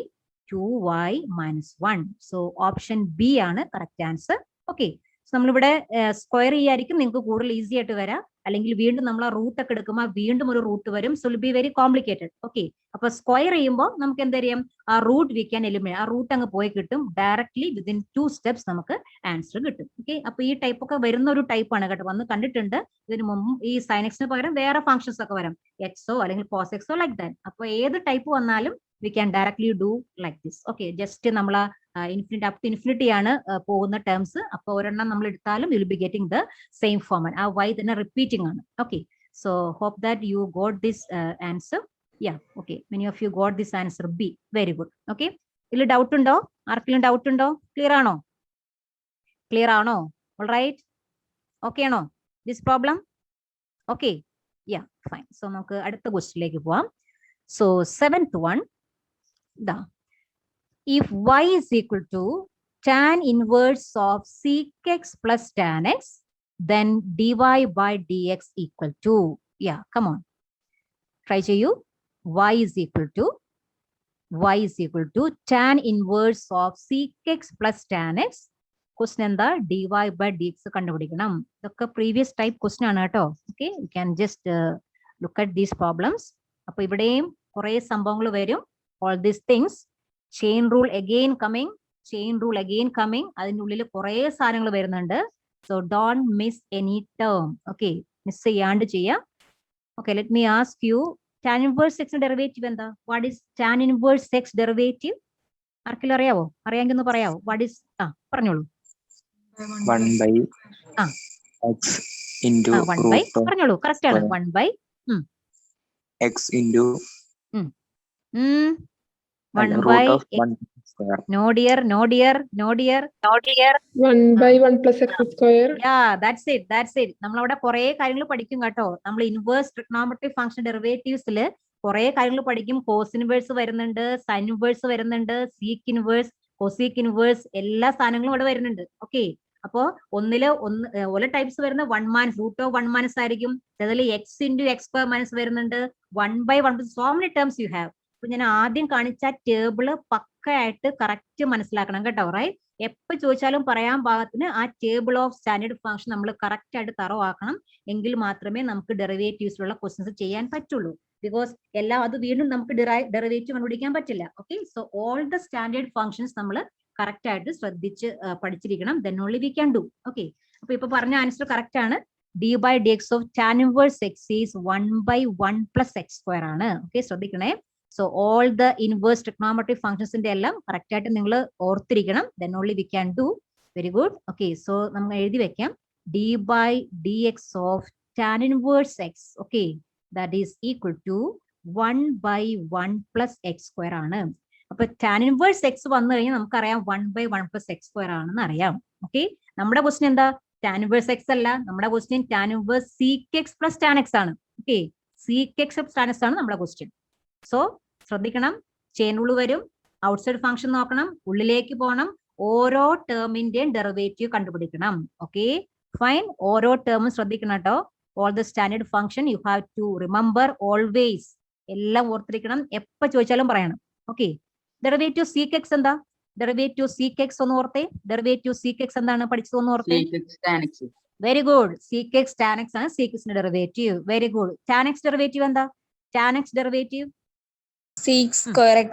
2y minus 1. So option B ആണ് കറക്റ്റ് ആൻസർ. ഓക്കെ, നമ്മളിവിടെ സ്ക്വയർ ചെയ്യായിരിക്കും നിങ്ങൾക്ക് കൂടുതൽ ഈസി ആയിട്ട് വരാം. അല്ലെങ്കിൽ വീണ്ടും നമ്മൾ ആ റൂട്ട് ഒക്കെ എടുക്കുമ്പോൾ വീണ്ടും ഒരു റൂട്ട് വരും. So will be very complicated. Okay, അപ്പൊ സ്ക്വയർ ചെയ്യുമ്പോൾ നമുക്ക് എന്തറിയാം? ആ റൂട്ട് വി ക്യാൻ എലിമിനേറ്റ്. ആ റൂട്ട് അങ്ങ് പോയി കിട്ടും. ഡയറക്ട്ലി വിത്തിൻ 2 steps നമുക്ക് ആൻസർ കിട്ടും. ഓക്കെ, അപ്പൊ ഈ ടൈപ്പ് ഒക്കെ വരുന്ന ഒരു ടൈപ്പ് ആണ് കേട്ടോ. വന്ന് കണ്ടിട്ടുണ്ട് ഇതിന് മുമ്പ്. ഈ സൈൻ എക്സിന് പകരം വേറെ ഫംഗ്ഷൻസ് ഒക്കെ വരാം, എക്സോ അല്ലെങ്കിൽ കോസ് എക്സോ ലൈക്ക് ദാറ്റ്. അപ്പൊ ഏത് ടൈപ്പ് വന്നാലും we can directly do like this. Okay, just നമ്മൾ ഇൻഫിനിറ്റി അപ് ടു ഇൻഫിനിറ്റി ആണ് പോകുന്ന ടേംസ്. അപ്പൊ ഒരെണ്ണം നമ്മൾ എടുത്താലും you will be getting the same format. ആ വൈ തന്നെ റിപ്പീറ്റിംഗ് ആണ്. Okay, so hope that you got this answer. Yeah, okay, many of you got this answer B. Very good. Okay, ഇതിൽ ഡൗട്ട് ഉണ്ടോ? ആർക്കെങ്കിലും ഡൗട്ട് ഉണ്ടോ? Clear ആണോ? Clear ആണോ? Alright, okay ആണോ this problem? Okay, yeah, fine. So നമുക്ക് അടുത്ത ക്വസ്റ്റ്യനിലേക്ക് പോവാം. So 7th one, if y is equal to tan inverse of sec x plus tan x, then dy by dx equal to, yeah, come on, try cheyu. y is equal to tan inverse of sec x plus tan x. Question എന്താ? dy by dx കണ്ടുപിടിക്കണം. ഇതൊക്കെ previous type question ആണ് കേട്ടോ. Okay, you can just look at these problems. അപ്പൊ ഇവിടെയും കുറെ സംഭവങ്ങൾ വരും. all these things, chain rule again coming. അതിന്റെ ഉള്ളിൽ കുറെ സാധനങ്ങൾ വരുന്നുണ്ട്. So don't miss any term. Okay, miss ചെയ്യാണ്ട് ചെയ്യാം. Okay, let me ask you, tan inverse X derivative എന്താ? What is tan inverse X derivative? ആർക്കെങ്കിലും അറിയാവോ? അറിയാമെങ്കിൽ ഒന്ന് പറയാവോ? വാട്ട് ഈസ്, പറഞ്ഞോളൂ. 1/x into 1/, root of പറഞ്ഞോളൂ, കറക്റ്റ് ആണ്. 1/, x into 1/, root of 1 square. no dear. 1/1 plus x square. That's it. നമ്മൾ അവിടെ കുറെ കാര്യങ്ങൾ പഠിക്കും കേട്ടോ. നമ്മൾ ഇൻവേഴ്സ് ട്രിഗ്നോമെട്രിക് ഫംഗ്ഷൻ ഡെറിവേറ്റീവ്സിൽ കുറെ കാര്യങ്ങൾ പഠിക്കും. കോസ് ഇൻവേഴ്സ് വരുന്നുണ്ട്, സൈൻ ഇൻവേഴ്സ് വരുന്നുണ്ട്, സീക്ക് ഇൻവേഴ്സ്, കൊസീക്ക് ഇൻവേഴ്സ്, എല്ലാ സാധനങ്ങളും ഇവിടെ വരുന്നുണ്ട്. ഓക്കെ, അപ്പോ ഓരോ ടൈപ്സ് വരുന്ന 1 - root of 1 - ആയിരിക്കും. അതിൽ X into X square minus വരുന്നുണ്ട്. 1/1 so many terms you have. അപ്പൊ ഞാൻ ആദ്യം കാണിച്ച ടേബിള് പക്കയായിട്ട് കറക്റ്റ് മനസ്സിലാക്കണം കേട്ടോ. റൈറ്റ്, എപ്പോ ചോദിച്ചാലും പറയാൻ പാകത്തിന് ആ ടേബിൾ ഓഫ് സ്റ്റാൻഡേർഡ് ഫംഗ്ഷൻ നമ്മൾ കറക്റ്റ് ആയിട്ട് തറവാക്കണം. എങ്കിൽ മാത്രമേ നമുക്ക് ഡെറിവേറ്റീവ്സിലുള്ള ക്വസ്റ്റ്യൻസ് ചെയ്യാൻ പറ്റുള്ളൂ. ബിക്കോസ് എല്ലാം അത് വീണ്ടും നമുക്ക് ഡെറിവേറ്റീവ് കണ്ടുപിടിക്കാൻ പറ്റില്ല. Okay, so all the standard functions നമ്മൾ കറക്റ്റ് ആയിട്ട് ശ്രദ്ധിച്ച് പഠിച്ചിരിക്കണം. Then only we can do. Okay, അപ്പൊ ഇപ്പൊ പറഞ്ഞ ആൻസർ കറക്റ്റ് ആണ്. d/dx of tan inverse x is 1/1 plus x square ആണ്. ഓക്കെ, ശ്രദ്ധിക്കണേ. So all the inverse trigonometric ഫംഗ്ഷൻസിന്റെ എല്ലാം കറക്റ്റ് ആയിട്ട് നിങ്ങൾ ഓർത്തിരിക്കണം. Then only we can do. Very good. Okay, so നമ്മൾ എഴുതി വെക്കാം d/dx of tan inverse x, okay, that is equal to 1/1 plus x square ആണ്. അപ്പൊ ടാൻ ഇൻവേഴ്സ് x വന്നു കഴിഞ്ഞാൽ നമുക്കറിയാം 1/1 plus x square ആണെന്ന് അറിയാം. ഓക്കെ, നമ്മുടെ ക്വസ്റ്റ്യൻ എന്താ? ടാൻ ഇൻവേഴ്സ് x അല്ല, നമ്മുടെ question tan inverse sec x plus tan x ആണ്. Okay, sec x plus tan x ആണ് നമ്മുടെ ക്വസ്റ്റ്യൻ. സോ ശ്രദ്ധിക്കണം, ചെയിൻ റൂൾ വരും, ഔട്ട്സൈഡ് ഫംഗ്ഷൻ നോക്കണം, ഉള്ളിലേക്ക് പോകണം, ഓരോ ടേമിന്റെയും ഡെറിവേറ്റീവ് കണ്ടുപിടിക്കണം. Okay, fine. ഓരോ ടേമും ശ്രദ്ധിക്കണം കേട്ടോ. All the standard function you have to remember always. എല്ലാം ഓർത്തിരിക്കണം, എപ്പോ ചോദിച്ചാലും പറയണം. ഓക്കെ, ഡെറിവേറ്റീവ് sec x എന്താ? ഡെറിവേറ്റീവ് sec x ഒന്ന് ഓർത്തേ. ഡെറിവേറ്റീവ് sec x എന്താണ് പഠിച്ചത് ഒന്ന് ഓർത്തേ. Very good. sec x tan x ആണ് sec x ന്റെ derivative. Very good. tan x derivative എന്താ? tan x derivative sec square x.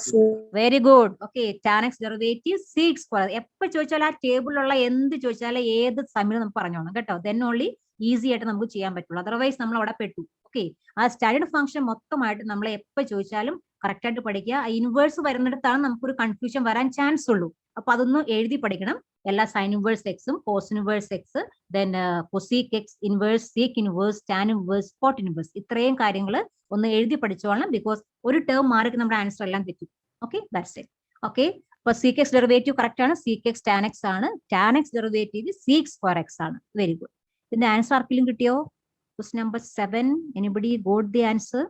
Very good. Okay, tan x derivative sec square. എപ്പോ ചോദിച്ചാലും ആ ടേബിളിലുള്ള എന്ത് ചോദിച്ചാലും ഏത് സമയം നമുക്ക് പറഞ്ഞോണം കേട്ടോ. ദെൻ ഓൺലി ഈസി ആയിട്ട് നമുക്ക് ചെയ്യാൻ പറ്റുള്ളൂ. അതർവൈസ് നമ്മൾ അവിടെ പെട്ടു. ഓക്കെ, ആ സ്റ്റാൻഡേർഡ് ഫംഗ്ഷൻ മൊത്തമായിട്ട് നമ്മൾ എപ്പോ ചോദിച്ചാലും കറക്റ്റ് ആയിട്ട് പഠിക്കുക. ഇൻവേഴ്സ് വരുന്നിടത്താണ് നമുക്കൊരു കൺഫ്യൂഷൻ വരാൻ ചാൻസ് ഉള്ളൂ. അപ്പൊ അതൊന്ന് എഴുതി പഠിക്കണം. എല്ലാ സൈൻ ഇൻവേഴ്സ് എക്സും, cos inverse x, then cosec x inverse, sec inverse, tan inverse, cot inverse, ഇത്രയും കാര്യങ്ങൾ ഒന്ന് എഴുതി പഠിച്ചോളണം. ബിക്കോസ് ഒരു ടേം മാറി നമ്മുടെ ആൻസർ എല്ലാം തെറ്റും. Okay, that's it. ഓക്കെ, അപ്പൊ sec x ഡെറിവേറ്റീവ് കറക്റ്റ് ആണ്. sec x tan x ആണ്. tan x derivative sec square x ആണ്. Very good. ഇതിന്റെ ആൻസർ ആർക്കെങ്കിലും കിട്ടിയോ? Question number 7. Anybody got the answer?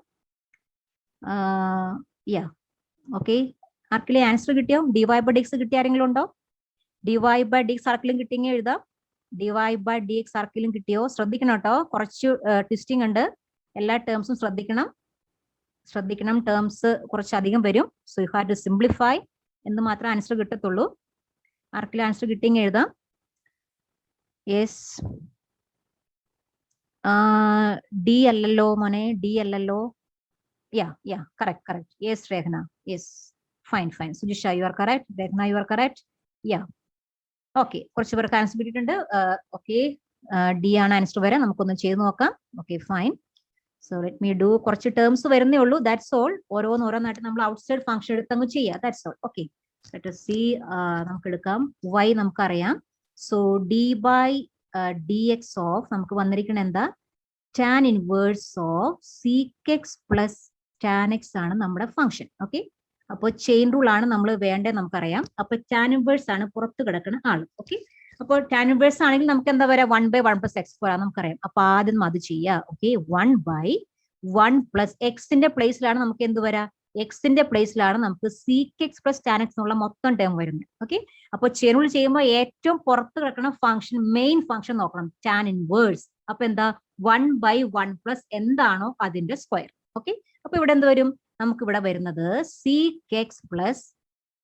Okay, ആർക്കെങ്കിലും ആൻസർ കിട്ടിയോ? dy/dx കിട്ടിയ ആരെങ്കിലും ഉണ്ടോ? dy/dx ആർക്കെങ്കിലും കിട്ടിയെങ്കിൽ എഴുതാം. dy/dx ആർക്കെങ്കിലും കിട്ടിയോ? ശ്രദ്ധിക്കണം കേട്ടോ, കുറച്ച് ട്വിസ്റ്റിംഗ് ഉണ്ട്. എല്ലാ ടേംസും ശ്രദ്ധിക്കണം. ടേംസ് കുറച്ചധികം വരും. So you have to simplify എന്ന് മാത്രമേ ആൻസർ കിട്ടത്തുള്ളൂ. ആർക്കെങ്കിലും ആൻസർ കിട്ടിയെങ്കിൽ എഴുതാം. യെസ്, ഡി അല്ലല്ലോ മോനെ, ഡി അല്ലല്ലോ. correct. Yes, Reghna. Yes, fine. Sujisha, you are correct. Reghna, you are correct. Okay, കുറച്ച് പേർക്ക് ആൻസർ കിട്ടിയിട്ടുണ്ട്. ഓക്കെ, ഡി ആണ് ആൻസർ വരാം. നമുക്കൊന്ന് ചെയ്ത് നോക്കാം. Okay, fine. So let me do. കുറച്ച് ടേംസ് വരുന്നേ ഉള്ളൂ. That's all. ഓരോന്നായിട്ട് നമ്മൾ ഔട്ട്സൈഡ് ഫംഗ്ഷൻ എടുത്തങ്ങ് ചെയ്യാം. That's all. Okay, let us see. നമുക്ക് എടുക്കാം. y നമുക്കറിയാം. സോ d/dx ഓഫ് നമുക്ക് വന്നിരിക്കണം എന്താ? tan inverse of sec x plus tan x ആണ് നമ്മുടെ ഫംഗ്ഷൻ. ഓക്കെ, അപ്പോൾ ചെയിൻ റൂൾ ആണ് നമ്മൾ വേണ്ടത് നമുക്കറിയാം. അപ്പൊ tan ഇൻവേഴ്സ് ആണ് പുറത്ത് കിടക്കുന്ന ആൾ. ഓക്കെ, അപ്പോൾ tan ഇൻവേഴ്സ് ആണെങ്കിൽ നമുക്ക് എന്താ വരാ? 1/1 plus x square നമുക്കറിയാം. അപ്പൊ ആദ്യം അത് ചെയ്യാം. ഓക്കെ, 1/1 plus എക്സിന്റെ പ്ലേസിലാണ് നമുക്ക് എന്ത് വരാ? എക്സിന്റെ പ്ലേസിലാണ് നമുക്ക് sec x plus tan x എന്നുള്ള മൊത്തം ടേം വരുന്നത്. ഓക്കെ, അപ്പോൾ ചെയിൻ റൂൾ ചെയ്യുമ്പോൾ ഏറ്റവും പുറത്ത് കിടക്കുന്ന ഫംഗ്ഷൻ, മെയിൻ ഫംഗ്ഷൻ നോക്കണം, tan ഇൻവേഴ്സ്. അപ്പൊ എന്താ? 1/1 plus എന്താണോ അതിന്റെ സ്ക്വയർ. ഓക്കെ, അപ്പൊ ഇവിടെ എന്ത് വരും? നമുക്ക് ഇവിടെ വരുന്നത് sec x plus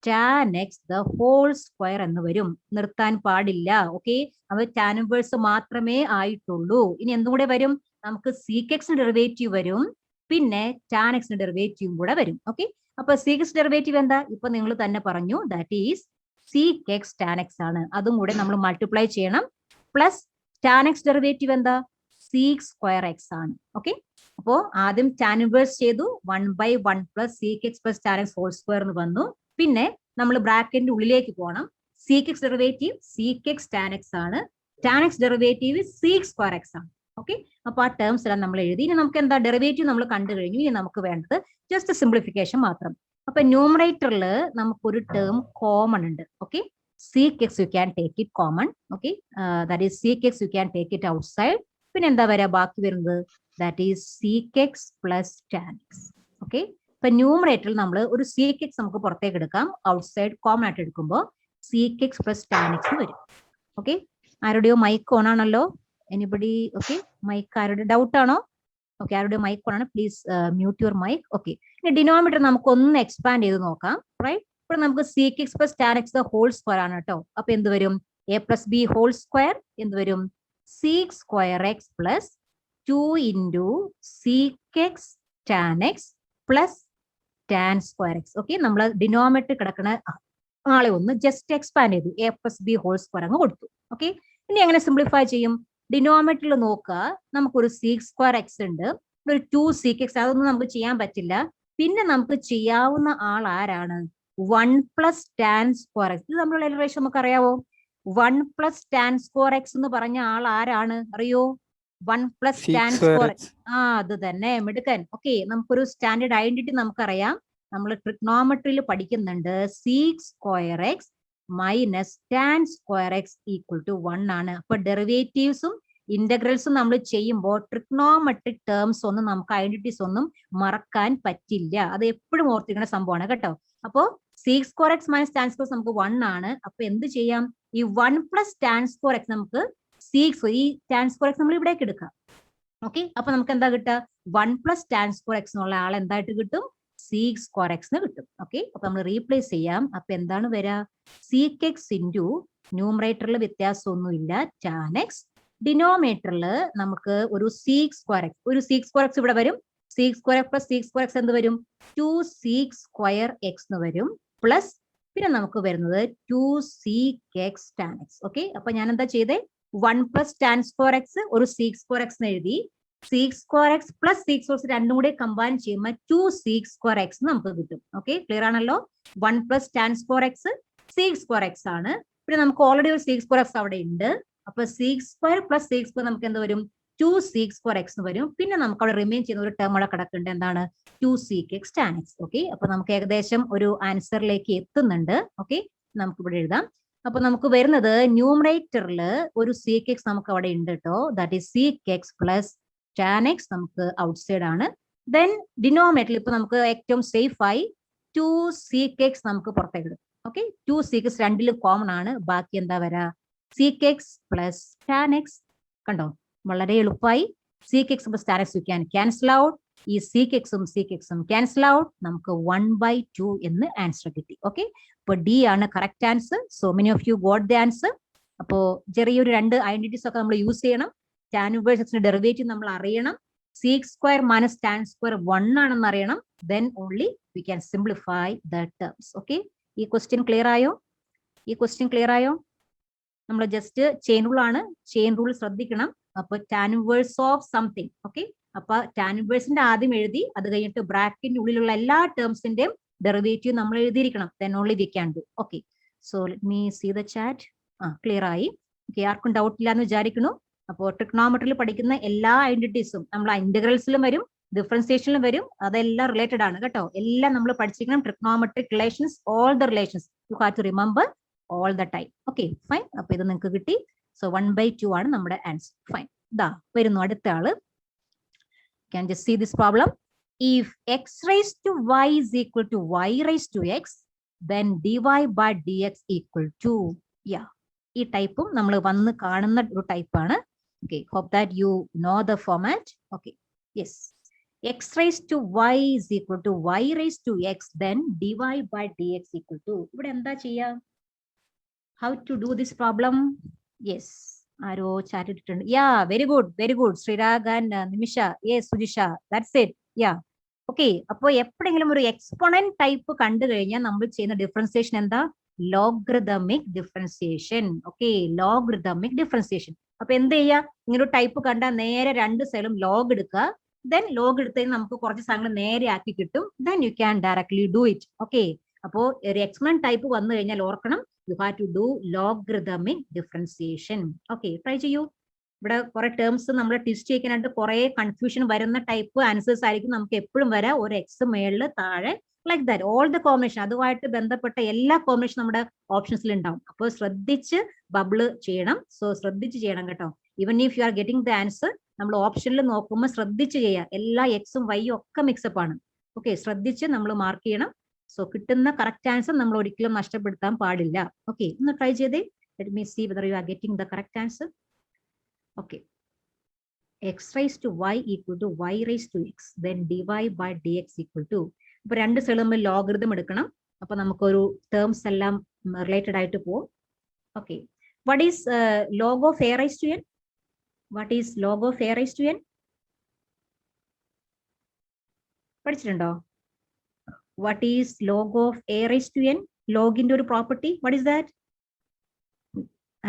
tan x the whole square എന്ന് വരും. നിർത്താൻ പാടില്ല. ഓക്കെ, നമ്മൾ tan ഇൻവേഴ്സ് മാത്രമേ ആയിട്ടുള്ളൂ. ഇനി എന്തും കൂടെ വരും? നമുക്ക് sec x ഡെറിവേറ്റീവ് വരും, പിന്നെ tan x ഡെറിവേറ്റീവും കൂടെ വരും. ഓക്കെ, അപ്പൊ sec x ഡെറിവേറ്റീവ് എന്താ? ഇപ്പൊ നിങ്ങൾ തന്നെ പറഞ്ഞു, that is sec x tan x ആണ്. അതും കൂടെ നമ്മൾ മൾട്ടിപ്ലൈ ചെയ്യണം. പ്ലസ് tan x ഡെറിവേറ്റീവ് എന്താ? സീക്ക് സ്ക്വയർ എക്സ് ആണ്. ഓക്കെ, അപ്പോ ആദ്യം ടാൻ ഇൻവേഴ്സ് ചെയ്തു 1/1 plus sec X plus tan X whole square എന്ന് വന്നു. പിന്നെ നമ്മൾ ബ്രാക്കറ്റിന്റെ ഉള്ളിലേക്ക് പോകണം. Sec X derivative sec X tan X ആണ്, tan X derivative sec square X ആണ്. ഓക്കെ, അപ്പൊ ആ ടേംസ് എല്ലാം നമ്മൾ എഴുതി. ഇനി നമുക്ക് എന്താ ഡെറിവേറ്റീവ് നമ്മൾ കണ്ടു കഴിഞ്ഞു. ഇനി നമുക്ക് വേണ്ടത് ജസ്റ്റ് സിംപ്ലിഫിക്കേഷൻ മാത്രം. അപ്പൊ ന്യൂമറേറ്ററിൽ നമുക്കൊരു ടേം കോമൺ ഉണ്ട്. Okay, seek X you can take it common. Okay, that is seek X you can take it out side. പിന്നെ എന്താ വരാ ബാക്കി വരുന്നത്, that is seek X plus tan X. Okay, ഇപ്പൊ ന്യൂമറേറ്ററിൽ നമ്മൾ ഒരു സീക്ക് എക്സ് നമുക്ക് പുറത്തേക്ക് എടുക്കാം, ഔട്ട് സൈഡ് കോമൺ ആയിട്ട് എടുക്കുമ്പോൾ sec X plus tan x വരും. ഓക്കെ, ആരുടെയോ മൈക്ക് ഓൺ ആണല്ലോ, എനിബഡി? ഓക്കെ, മൈക്ക് ആരുടെ ഡൗട്ട് ആണോ? ഓക്കെ, ആരുടെ മൈക്ക് ഓൺ ആണ്, please mute your mic. Okay, ഇനി ഡിനോമിനേറ്റർ നമുക്ക് ഒന്ന് എക്സ്പാൻഡ് ചെയ്ത് നോക്കാം. റൈറ്റ്, ഇപ്പോൾ നമുക്ക് sec X plus tan X whole square ആണ് കേട്ടോ. അപ്പൊ എന്ത് വരും, A plus B whole square എന്ത് വരും, sec square x plus 2 into sec X tan X plus tan square x. Okay, നമ്മൾ ഡിനോമിനേറ്റർ കിടക്കുന്ന ആളെ ഒന്ന് ജസ്റ്റ് എക്സ്പാൻഡ് ചെയ്തു, A plus B whole square അങ്ങ് കൊടുത്തു. ഓക്കെ, ഇനി എങ്ങനെ സിംപ്ലിഫൈ ചെയ്യും, ഡിനോമിനേറ്ററിൽ നോക്കുക, നമുക്കൊരു സീക്ക് സ്ക്വയർ എക്സ് ഉണ്ട്, ഒരു 2 സീക്ക് എക്സ്, അതൊന്നും നമുക്ക് ചെയ്യാൻ പറ്റില്ല. പിന്നെ നമുക്ക് ചെയ്യാവുന്ന ആൾ ആരാണ്, 1 പ്ലസ് ടാൻ സ്ക്വയർ എക്സ്. ഇത് നമ്മളുടെ റിലേഷൻ നമുക്ക് അറിയാവോ, 1 പ്ലസ് ടാൻ സ്ക്വയർ എക്സ് എന്ന് പറഞ്ഞ ആൾ ആരാണ് അറിയോ, 1 പ്ലസ് ടാൻ സ്ക്വയർ എക്സ്. അത് തന്നെ, മിടുക്കൻ. ഓക്കെ, നമുക്കൊരു സ്റ്റാൻഡേർഡ് ഐഡന്റിറ്റി നമുക്കറിയാം, നമ്മൾ ട്രിഗ്നോമെട്രിയിൽ പഠിക്കുന്നുണ്ട്. Sec square x minus tan square x equal to 1 ആണ്. അപ്പൊ ഡെറിവേറ്റീവ്സും ഇന്റഗ്രൽസും നമ്മൾ ചെയ്യുമ്പോൾ ട്രിഗ്നോമെട്രിക് ടേംസ് ഒന്നും നമുക്ക് ഐഡന്റിറ്റീസ് ഒന്നും മറക്കാൻ പറ്റില്ല. അത് എപ്പോഴും ഓർത്തിരിക്കുന്ന സംഭവമാണ് കേട്ടോ. അപ്പോ seek square x minus tan square നമുക്ക് 1 ആണ്. അപ്പൊ എന്ത് ചെയ്യാം, ഈ 1 പ്ലസ് ടാൻ സ്ക്വയർ എക്സ് നമുക്ക് ഈ ടാൻ സ്ക്വയർ എക്സ് നമ്മൾ ഇവിടേക്ക് എടുക്കാം. ഓക്കെ, അപ്പൊ നമുക്ക് എന്താ കിട്ടുക, 1 പ്ലസ് ടാൻ സ്ക്വയർ എക്സ് എന്നുള്ള ആൾ എന്തായിട്ട് കിട്ടും, സീക്ക് സ്ക്വയർ എക്സ് കിട്ടും. ഓക്കെ, അപ്പൊ നമ്മൾ റീപ്ലേസ് ചെയ്യാം. അപ്പൊ എന്താണ് വരിക, സീക്ക് എക്സ് ഇൻറ്റു ന്യൂമറേറ്ററിൽ വ്യത്യാസമൊന്നുമില്ല ടാൻ എക്സ്, ഡിനോമിനേറ്ററിൽ നമുക്ക് ഒരു സീക്ക് സ്ക്വയർ എക്സ് ഇവിടെ വരും. Sec square x plus seek square X എന്ത് വരും, 2 സീക്ക് സ്ക്വയർ എക്സ് എന്ന് വരും. പ്ലസ് പിന്നെ നമുക്ക് വരുന്നത് 2 seek X tan X. Okay, അപ്പൊ ഞാൻ എന്താ ചെയ്തേ, 1 പ്ലസ് ടാൻ സ്ക്വയർ എക്സ് ഒരു സീക്ക് സ്ക്വയർ എക്സ് എഴുതി, seek square x plus seek square X രണ്ടും കൂടി കമ്പൈൻ ചെയ്യുമ്പോൾ 2 സീക്ക് സ്ക്വയർ എക്സ് നമുക്ക് കിട്ടും. ഓക്കെ, ക്ലിയർ ആണല്ലോ. 1 plus tan square X seek square X ആണ്. പിന്നെ നമുക്ക് ഓൾറെഡി ഒരു സീക്ക് സ്ക്വയർ എക്സ് അവിടെ ഉണ്ട്. അപ്പൊ seek square plus seek square നമുക്ക് എന്ത് വരും, 2 സീക്ക് സ്ക്വയർ എക്സ് വരും. പിന്നെ നമുക്ക് അവിടെ റിമെയിൻ ചെയ്യുന്ന ഒരു ടേം അവിടെ കിടക്കുന്നുണ്ട്, എന്താണ്, 2 seek X tan X. Okay, അപ്പൊ നമുക്ക് ഏകദേശം ഒരു ആൻസറിലേക്ക് എത്തുന്നുണ്ട്. ഓക്കെ, നമുക്ക് ഇവിടെ എഴുതാം. അപ്പൊ നമുക്ക് വരുന്നത് ന്യൂമറേറ്ററിൽ ഒരു സീക്ക് എക്സ് നമുക്ക് അവിടെ ഉണ്ട് കേട്ടോ, that is seek X plus tan X നമുക്ക് ഔട്ട്സൈഡ് ആണ്. ദെൻ ഡിനോമിനേറ്ററിൽ ഇപ്പൊ നമുക്ക് ഏറ്റവും സേഫ് ആയി 2 സീക്ക് എക്സ് നമുക്ക് പുറത്തേക്ക് എടുക്കും. ഓക്കെ, 2 സീക്ക് എക്സ് രണ്ടിലും കോമൺ ആണ്. ബാക്കി എന്താ വരാ, seek X plus tan X. കണ്ടോ, വളരെ എളുപ്പമായി. Seek X plus tan X U can cancel out, ഈ സീക്ക് എക്സും ക്യാൻസൽ ഔട്ട്, നമുക്ക് 1/2 എന്ന് ആൻസർ കിട്ടി. ഓക്കെ, അപ്പൊ ഡി ആണ് correct answer. So many of you got the answer. അപ്പോ ചെറിയൊരു 2 ഐഡന്റിറ്റീസ് ഒക്കെ നമ്മൾ യൂസ് ചെയ്യണം. ടാൻ ഇൻവേഴ്സ് എക്സിന്റെ ഡെറിവേറ്റീവ് നമ്മൾ അറിയണം. Seek square minus tan square 1 ആണെന്ന് അറിയണം. Then only we can simplify the terms. Okay, ഈ ക്വസ്റ്റ്യൻ ക്ലിയർ ആയോ? നമ്മൾ ജസ്റ്റ് ചെയിൻ റൂൾ ആണ്, ചെയിൻ റൂൾ ശ്രദ്ധിക്കണം. അപ്പൊ tan inverse of something. Okay, അപ്പൊ ടാൻ ഇൻവേഴ്സിന്റെ ആദ്യം എഴുതി, അത് കഴിഞ്ഞിട്ട് ബ്രാക്കറ്റിന്റെ ഉള്ളിലുള്ള എല്ലാ ടേംസിന്റെയും ഡെറിവേറ്റീവ് നമ്മൾ എഴുതിയിരിക്കണം. Then only we can do. Okay, so let me see the chat. Clear ആയി. ഓക്കെ, ആർക്കും ഡൗട്ട് ഇല്ല എന്ന് വിചാരിക്കുന്നു. അപ്പോൾ ട്രിഗ്നോമെട്രിയിൽ പഠിക്കുന്ന എല്ലാ ഐഡന്റിറ്റീസും നമ്മൾ ഇന്റഗ്രൽസിലും വരും, ഡിഫറൻസിയേഷനിലും വരും. അതെല്ലാം റിലേറ്റഡ് ആണ് കേട്ടോ. എല്ലാം നമ്മൾ പഠിച്ചിരിക്കണം. Trigonometric relations, all the relations you have to remember all the time. Okay, fine. അപ്പൊ ഇത് നിങ്ങൾക്ക് കിട്ടി. സോ 1/2 ആണ് നമ്മുടെ ആൻസർ. ഫൈൻ. ദാ വരുന്നു അടുത്ത ആള്. Can just see this problem. If x raised to y is equal to y raised to x, then dy by dx equal to, yeah, ഈ ടൈപ്പും നമ്മൾ വന്ന് കാണുന്ന ഒരു ടൈപ്പാണ്. Okay, hope that you know the format. Okay, yes. X raised to y is equal to y raised to x, then dy by dx equal to, ഇവിടെ എന്താ ചെയ്യാം? How to do this problem? Yes, arrow chat ഇട്ടിട്ടുണ്ട്. Yeah, very good. Sreerag and Nimisha. Yes, Sujisha. That's it. Yeah. Okay, അപ്പോൾ എപ്പോഴെങ്കിലും ഒരു exponent type കണ്ടു കഴിഞ്ഞാൽ നമ്മൾ ചെയ്യുന്ന ഡിഫറൻസിയേഷൻ എന്താ? Logarithmic differentiation. Okay, logarithmic differentiation. അപ്പൊ എന്ത് ചെയ്യുക, ഇങ്ങനെ ടൈപ്പ് കണ്ടാൽ നേരെ രണ്ട് സൈഡും ലോഗ് എടുക്കുക. ദെൻ ലോഗ് എടുത്തതിന് നമുക്ക് കുറച്ച് സാധനങ്ങൾ നേരെ ആക്കി കിട്ടും. Then you can directly do it. Okay, അപ്പോ ഒരു എക്സ്പോണന്റ് ടൈപ്പ് വന്നു കഴിഞ്ഞാൽ ഓർക്കണം, you have to do logarithmic differentiation. Okay, try ചെയ്യൂ. ഇവിടെ കുറെ ടേംസ് നമ്മൾ ടിസ്റ്റ് ചെയ്യാനായിട്ട് കുറെ കൺഫ്യൂഷൻ വരുന്ന ടൈപ്പ് ആൻസേഴ്സ് ആയിരിക്കും നമുക്ക് എപ്പോഴും വരാം. ഒരു എക്സ് മേളില് താഴെ like that all the combination, അതുമായിട്ട് ബന്ധപ്പെട്ട എല്ലാ കോമ്പിനേഷൻ നമ്മുടെ ഓപ്ഷൻസിൽ ഉണ്ടാവും. അപ്പോൾ ശ്രദ്ധിച്ച് ബബിള് ചെയ്യണം. സോ ശ്രദ്ധിച്ച് ചെയ്യണം കേട്ടോ. Even if you are getting the answer, നമ്മൾ ഓപ്ഷനിൽ നോക്കുമ്പോൾ ശ്രദ്ധിച്ച് ചെയ്യുക. എല്ലാ എക്സും വൈയും ഒക്കെ മിക്സപ്പ് ആണ്. ഓക്കെ, ശ്രദ്ധിച്ച് നമ്മൾ മാർക്ക് ചെയ്യണം. സോ കിട്ടുന്ന കറക്റ്റ് ആൻസർ നമ്മൾ ഒരിക്കലും നഷ്ടപ്പെടുത്താൻ പാടില്ല. ഓക്കെ, ഒന്ന് ട്രൈ ചെയ്തേ. Let me see whether you are getting the correct answer. Okay, x raised to y equal to y raised to x, then dy by dx equal to. ഇപ്പൊ രണ്ട് സ്ഥലം logarithm എടുക്കണം. അപ്പൊ നമുക്കൊരു ടേംസ് എല്ലാം related ആയിട്ട് പോകും. Okay, what is log of a raised to n? What is log of a raised to n? പഠിച്ചിട്ടുണ്ടോ? What is log of a raised to n? ലോഗിന്റെ ഒരു property, what is that?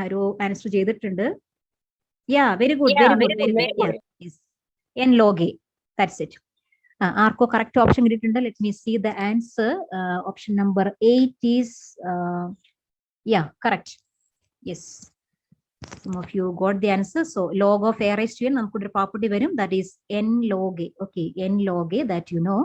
Arrow answer ചെയ്തിട്ടുണ്ട്. Yeah, very good, very good, very good. Yeah, yes. n log a, that's it. ആർക്കോ correct option കിട്ടിയിട്ടുണ്ട്? Let me see the answer. Option number 8 is correct. Yes, some of you got the answer. So log of a raised to n നമുക്കൊരു property വരും, that is n log a. Okay, n log a, that you know,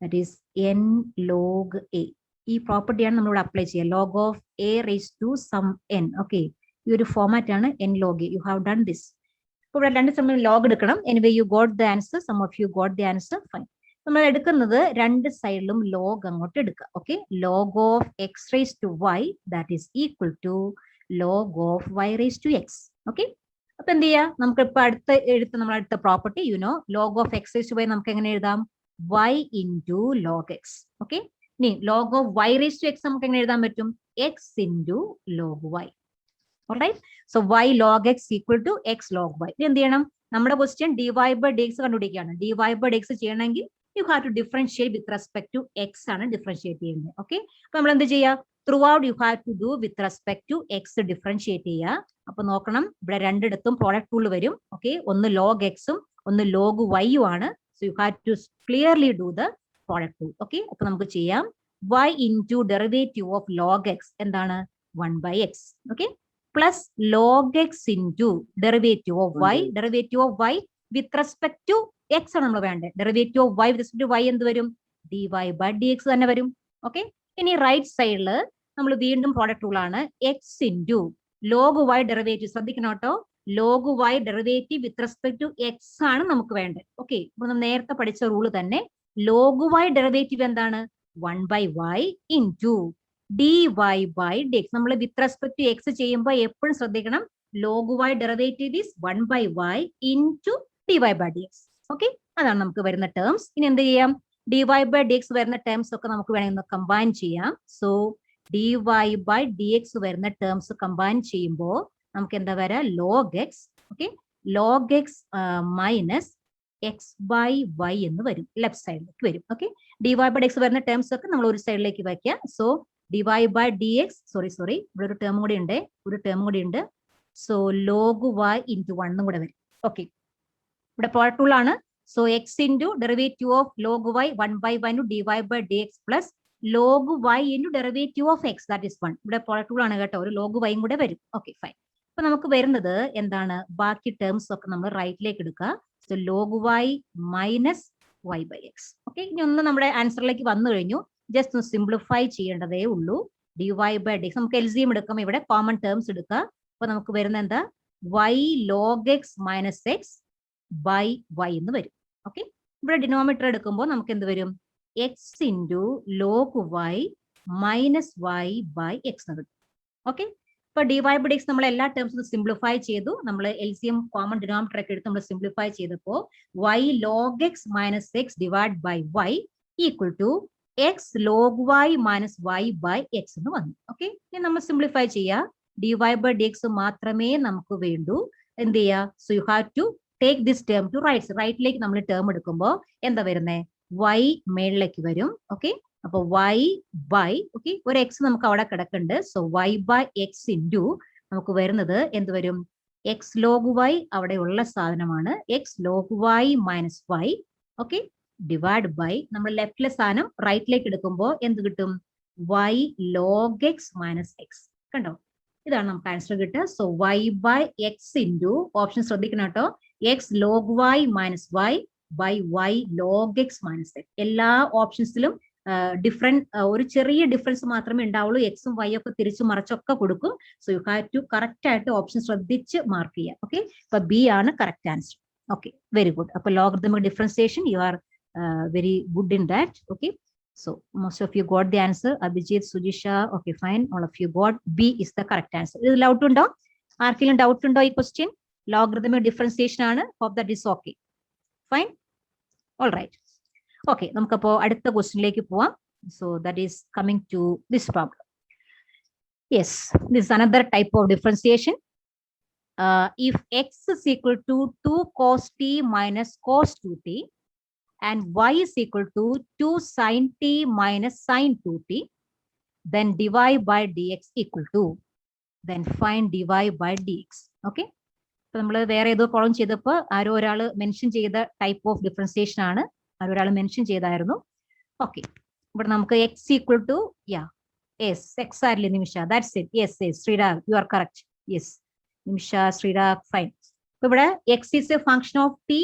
that is n log a. ഈ പ്രോപ്പർട്ടിയാണ് നമ്മളിവിടെ apply ചെയ്യുക. log of a raised to some n. Okay, ഈ ഒരു format ആണ് n log a. You have done this. ഇപ്പോൾ ഇവിടെ രണ്ട് സമയം ലോഗ് എടുക്കണം. Anyway you got the answer, some of you got the answer, fine. നമ്മൾ എടുക്കുന്നത് രണ്ട് സൈഡിലും ലോഗ് അങ്ങോട്ട് എടുക്കുക. Okay, log of x raised to y, that is equal to log of y raised to x. Okay, അപ്പൊ എന്ത് ചെയ്യാ, നമുക്ക് ഇപ്പൊ നമ്മൾ അടുത്ത property, you know, log of x raised to y നമുക്ക് എങ്ങനെ എഴുതാം? y into log x. Okay, ഇനി log of y raised to x നമുക്ക് എങ്ങനെ എഴുതാൻ പറ്റും? x into log y. Alright, so y log x equal to x log y. ഇത് എന്ത് ചെയ്യണം? നമ്മുടെ ക്വസ്റ്റ്യൻ dy by dx കണ്ടുപിടിക്കുകയാണ്. dy by dx ചെയ്യണമെങ്കിൽ you have to differentiate with respect to x ആണ് ഡിഫറൻഷിയേറ്റ് ചെയ്യുന്നത്. ഓക്കെ, അപ്പൊ നമ്മൾ എന്ത് ചെയ്യുക? Throughout you have to do with respect to x differentiate ചെയ്യുക. അപ്പൊ നോക്കണം, ഇവിടെ രണ്ടിടത്തും പ്രോഡക്റ്റ് റൂൾ വരും. ഓക്കെ, ഒന്ന് log x ഉം ഒന്ന് log y ഉം ആണ്. So you have to clearly do the product rule. Okay, അപ്പൊ നമുക്ക് ചെയ്യാം. y into derivative of log x എന്താണ്? 1 by x. Okay, plus log x into derivative of y. Derivative of y with respect to x ആണ് നമ്മൾ വേണ്ടത്. Derivative of y with respect to y എന്ത് വരും? dy by dx തന്നെ വരും. Okay, ഇനി right സൈഡിൽ നമ്മൾ വീണ്ടും പ്രോഡക്റ്റ് റൂൾ ആണ്. x into log y derivative, ശ്രദ്ധിക്കണം കേട്ടോ, log y derivative with respect to x ആണ് നമുക്ക് വേണ്ടത്. ഓക്കെ, ഇപ്പൊ നമ്മൾ നേരത്തെ പഠിച്ച റൂള് തന്നെ. log y ഡെറിവേറ്റീവ് എന്താണ്? 1 by y into dy by dx. നമ്മൾ വിത്ത് റെസ്പെക്ട് ടു എക്സ് ചെയ്യുമ്പോൾ എപ്പോഴും ശ്രദ്ധിക്കണം, log y derivative is 1 by y into dy by dx. Okay, അതാണ് നമുക്ക് വരുന്ന ടേംസ്. ഇനി എന്ത് ചെയ്യാം? dy by dx വരുന്ന ടേംസ് ഒക്കെ നമുക്ക് വേണമെങ്കിൽ കമ്പൈൻ ചെയ്യാം. സോ dy by dx വരുന്ന ടേംസ് കമ്പൈൻ ചെയ്യുമ്പോൾ നമുക്ക് എന്താ വരാ? log x. Okay, log x minus x by y എന്ന് വരും, ലെഫ്റ്റ് സൈഡിലേക്ക് വരും. ഓക്കെ, dy by dx വരുന്ന ടേംസ് ഒക്കെ നമ്മൾ ഒരു സൈഡിലേക്ക് വയ്ക്കുക. So dy by dx, sorry ഇവിടെ ഒരു ടേം കൂടി ഉണ്ട്. സോ log y into 1 കൂടെ വരും. ഓക്കെ, ഇവിടെ പ്രോഡക്റ്റ് റൂൾ ആണ്. So x into derivative of log y 1 by y into dy by dx plus log y into derivative of x, that is 1. ഇവിടെ product rule ആണ് കേട്ടോ, ഒരു log y കൂടെ വരും. Okay, fine. അപ്പൊ നമുക്ക് വരുന്നത് എന്താണ്? ബാക്കി ടേംസ് ഒക്കെ നമ്മൾ റൈറ്റിലേക്ക് എടുക്കുക. So log y minus y by x. Okay, ഇനി ഒന്ന് നമ്മുടെ ആൻസറിലേക്ക് വന്നു കഴിഞ്ഞു. ജസ്റ്റ് ഒന്ന് സിംപ്ലിഫൈ ചെയ്യേണ്ടതേ ഉള്ളൂ. dy by dx നമുക്ക് LCM എടുക്കാം, ഇവിടെ കോമൺ ടേംസ് എടുക്കുക. അപ്പൊ നമുക്ക് വരുന്ന എന്താ? y log x minus x by y എന്ന് വരും. ഓക്കെ, ഇവിടെ ഡിനോമിനേറ്റർ എടുക്കുമ്പോൾ നമുക്ക് എന്ത് വരും? x into log y minus y by x എന്ന് വരും. ഓക്കെ, ഇപ്പൊ dy by dx നമ്മൾ എല്ലാ ടേംസും സിംപ്ലിഫൈ ചെയ്തു. നമ്മൾ LCM കോമൺ ഡിനോമിനേറ്റർ ഒക്കെ എടുത്ത് നമ്മൾ സിംപ്ലിഫൈ ചെയ്തപ്പോ y log x minus x divide by y equal to x log y minus y by x എന്ന് വന്നു. ഓക്കെ, ഇനി നമ്മൾ സിംപ്ലിഫൈ ചെയ്യുക. dy by dx മാത്രമേ നമുക്ക് വേണ്ടൂ. എന്ത് ചെയ്യുക? So you have to take this term to റൈറ്റ്ലേക്ക് നമ്മൾ ടേം എടുക്കുമ്പോൾ എന്താ വരുന്നത്? y മേളിലേക്ക് വരും. ഓക്കെ, അപ്പൊ y ബൈ ഓക്കെ ഒരു എക്സ് നമുക്ക് അവിടെ കിടക്കുന്നുണ്ട്. So y by x into നമുക്ക് വരുന്നത് എന്ത് വരും? എക്സ് ലോഗ് വൈ അവിടെ ഉള്ള സാധനമാണ്. X log y minus y okay divide by നമ്മൾ ലെഫ്റ്റിലെ സാധനം റൈറ്റിലേക്ക് എടുക്കുമ്പോൾ എന്ത് കിട്ടും? y log x minus x. കണ്ടോ? ഇതാണ് നമുക്ക് ആൻസർ കിട്ടുക. So y by x into option ശ്രദ്ധിക്കണം കേട്ടോ. X log y minus y by y log x minus x. എല്ലാ ഓപ്ഷൻസിലും ഡിഫറെന്റ് ഒരു ചെറിയ ഡിഫറൻസ് മാത്രമേ ഉണ്ടാവുള്ളൂ. എക്സും വൈ ഒക്കെ തിരിച്ചു മറിച്ചൊക്കെ കൊടുക്കും. So you have to correct ആയിട്ട് ഓപ്ഷൻ ശ്രദ്ധിച്ച് മാർക്ക് ചെയ്യാം. ഓക്കെ, അപ്പൊ ബി ആണ് correct answer. Okay, very good. അപ്പൊ logarithmic differentiation you are very good in that. Okay, so most of you got the answer. Abhijit, Sujisha, okay, fine, all of you got B is the correct answer. Is doubt undo? Arkeelum doubt undo ee question? Logarithmic differentiation aanu. Hope that is okay. Fine, all right. Okay, namukku appo adutha question like povam. So that is coming to this problem. Yes, this is another type of differentiation. If x is equal to 2 cos t minus cos 2t and y is equal to 2 sin t minus sin 2t, then dy by dx equal to, then find dy by dx. Okay, so നമ്മൾ വേറെ ഏതോ problem ചെയ്തപ്പോൾ ആരോ ഒരാൾ mention ചെയ്ത type of differentiation ആണ്. ആരോ ഒരാൾ mention ചെയ്തായിരുന്നു. Okay, ഇവിടെ നമുക്ക് X equal to yes X ആരില്ലേ Nimisha? That's it. Yes yes Sreerag, you are correct. Yes Nimisha, Sreerag, fine. അപ്പൊ ഇവിടെ X is a function of T,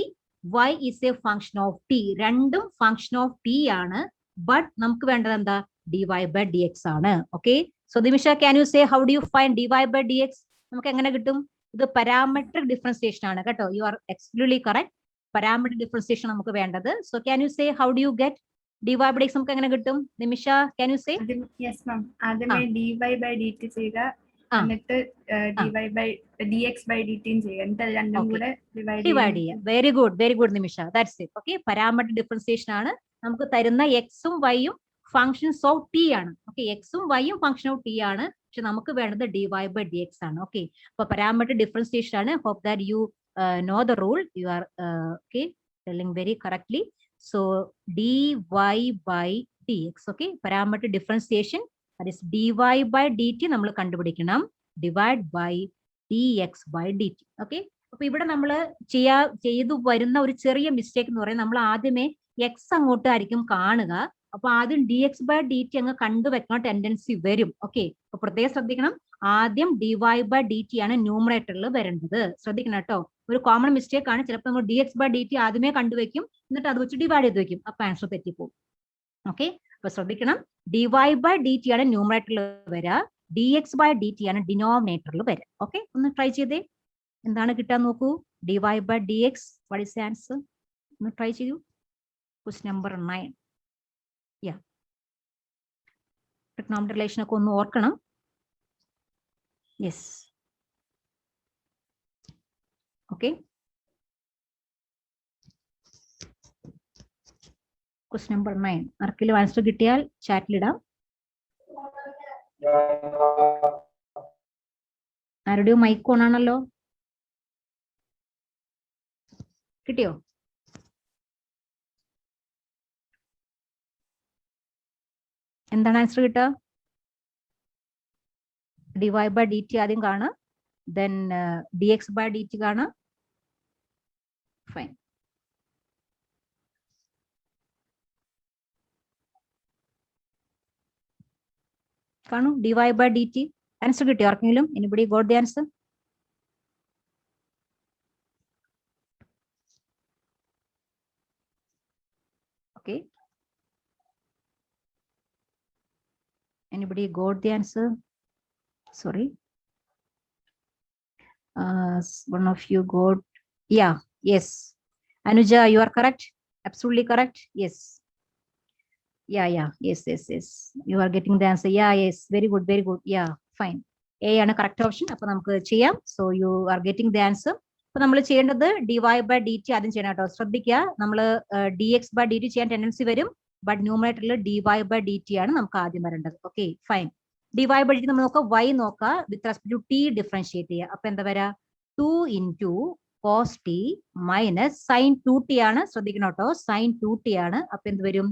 y is a function of t. രണ്ടും function of t ആണ്. But നമുക്ക് വേണ്ടത് എന്താ? dy by dx ആണ്. Okay, so Nimisha, can you say how do you find dy by dx? നമുക്ക് എങ്ങനെ കിട്ടും? ഇത് പാരാമെട്രിക് ഡിഫറൻസിയേഷൻ ആണ് കേട്ടോ. You are exclusively correct. Parametric differentiation നമുക്ക് വേണ്ടത്. So can you say how do you get dy by dx? നമുക്ക് എങ്ങനെ കിട്ടും? Nimisha, can you say? Yes ma'am, ആദ്യമേ dy by dt ചെയ്യുക, എന്നിട്ട് dx by dt ചെയ്യുക, എന്നിട്ട് രണ്ടും കൂടെ ഡിവൈഡ് ചെയ്യുക. Very good, very good Nimisha, that's it. Okay, parametric differentiation ആണ്. നമുക്ക് തരുന്ന എക്സും വൈയും ഫംഗ്ഷൻസ് ഓഫ് ടി ആണ്. ഓക്കെ, എക്സും വൈയും ഫംഗ്ഷൻ ഓഫ് ടി ആണ്. പക്ഷെ നമുക്ക് വേണ്ടത് dy by dx ആണ്. ഓക്കെ, അപ്പൊ പാരാമെട്രിക് ഡിഫറൻസിയേഷൻ ആണ്. Hope that you know the rule. You are okay, telling very correctly. So dy by dx. Okay, parametric differentiation, that is dy by dt നമ്മൾ കണ്ടുപിടിക്കണം. Divide by dx by dt. ഓക്കെ, അപ്പൊ ഇവിടെ നമ്മൾ ചെയ്തു വരുന്ന ഒരു ചെറിയ മിസ്റ്റേക്ക് എന്ന് പറയുന്നത്, നമ്മൾ ആദ്യമേ എക്സ് അങ്ങോട്ട് ആയിരിക്കും കാണുക. അപ്പൊ ആദ്യം dx by dt അങ്ങ് കണ്ടുവെക്കാൻ ടെൻഡൻസി വരും. ഓക്കെ, അപ്പൊ പ്രത്യേകം ശ്രദ്ധിക്കണം. ആദ്യം dy by dt ആണ് ന്യൂമറേറ്ററിൽ വരേണ്ടത്. ശ്രദ്ധിക്കണം കേട്ടോ, ഒരു കോമൺ മിസ്റ്റേക്ക് ആണ്. ചിലപ്പോൾ നമ്മൾ dx by dt ആദ്യമേ കണ്ടുവെക്കും, എന്നിട്ട് അത് വെച്ച് ഡിവൈഡ് ചെയ്ത് വെക്കും. അപ്പൊ ആൻസർ തെറ്റിപ്പോകും. ഓക്കെ, അപ്പൊ ശ്രദ്ധിക്കണം. dy by dt ആണ് ന്യൂമറേറ്ററിൽ വരിക, dx by dt ആണ് ഡിനോമിനേറ്ററിൽ വരിക. ഓക്കെ, ഒന്ന് ട്രൈ ചെയ്തേ, എന്താണ് കിട്ടാൻ നോക്കൂ. dy by dx, what is the answer? ഒന്ന് ട്രൈ ചെയ്യൂ. Question number 9. ട്രിഗണോമെട്രിക് റിലേഷൻ ഒക്കെ ഒന്ന് ഓർക്കണം. Yes, okay, question number 9. ആർക്കെങ്കിലും ആൻസർ കിട്ടിയാൽ ചാറ്റിലിടാം. ആരുടെയോ മൈക്ക് ഓൺ ആണല്ലോ. കിട്ടിയോ? എന്താണ് ആൻസർ കിട്ടുക? dy by dt ആദ്യം കാണുക, then dx by dt കാണുക. ഫൈൻ, കാണൂ dy by dt. ആൻസർ കിട്ടിയോ ആർക്കെങ്കിലും? Anybody got the answer? Okay, anybody got the answer? Sorry, one of you got. Yes, Anuja, you are correct, absolutely correct. Yes, yes, you are getting the answer. Yes, very good, fine. A ആണ് correct option. അപ്പൊ നമുക്ക് ചെയ്യാം. So you are getting the answer. അപ്പൊ നമ്മൾ ചെയ്യേണ്ടത് dy by dt ആദ്യം ചെയ്യണം കേട്ടോ. ശ്രദ്ധിക്കുക, നമ്മൾ dx by dt ചെയ്യാൻ ടെൻഡൻസി വരും, ബട്ട് ന്യൂമറേറ്ററിൽ dy by dt ആണ് നമുക്ക് ആദ്യം വരേണ്ടത്. Okay, fine. dy by dt നമ്മൾ നോക്കുക, y നോക്കുക, with respect to t differentiate ചെയ്യുക. അപ്പൊ എന്താ വരാ? 2 into cos t minus sin 2t ആണ്. ശ്രദ്ധിക്കണം കേട്ടോ, sin 2t ആണ്. അപ്പൊ എന്ത് വരും?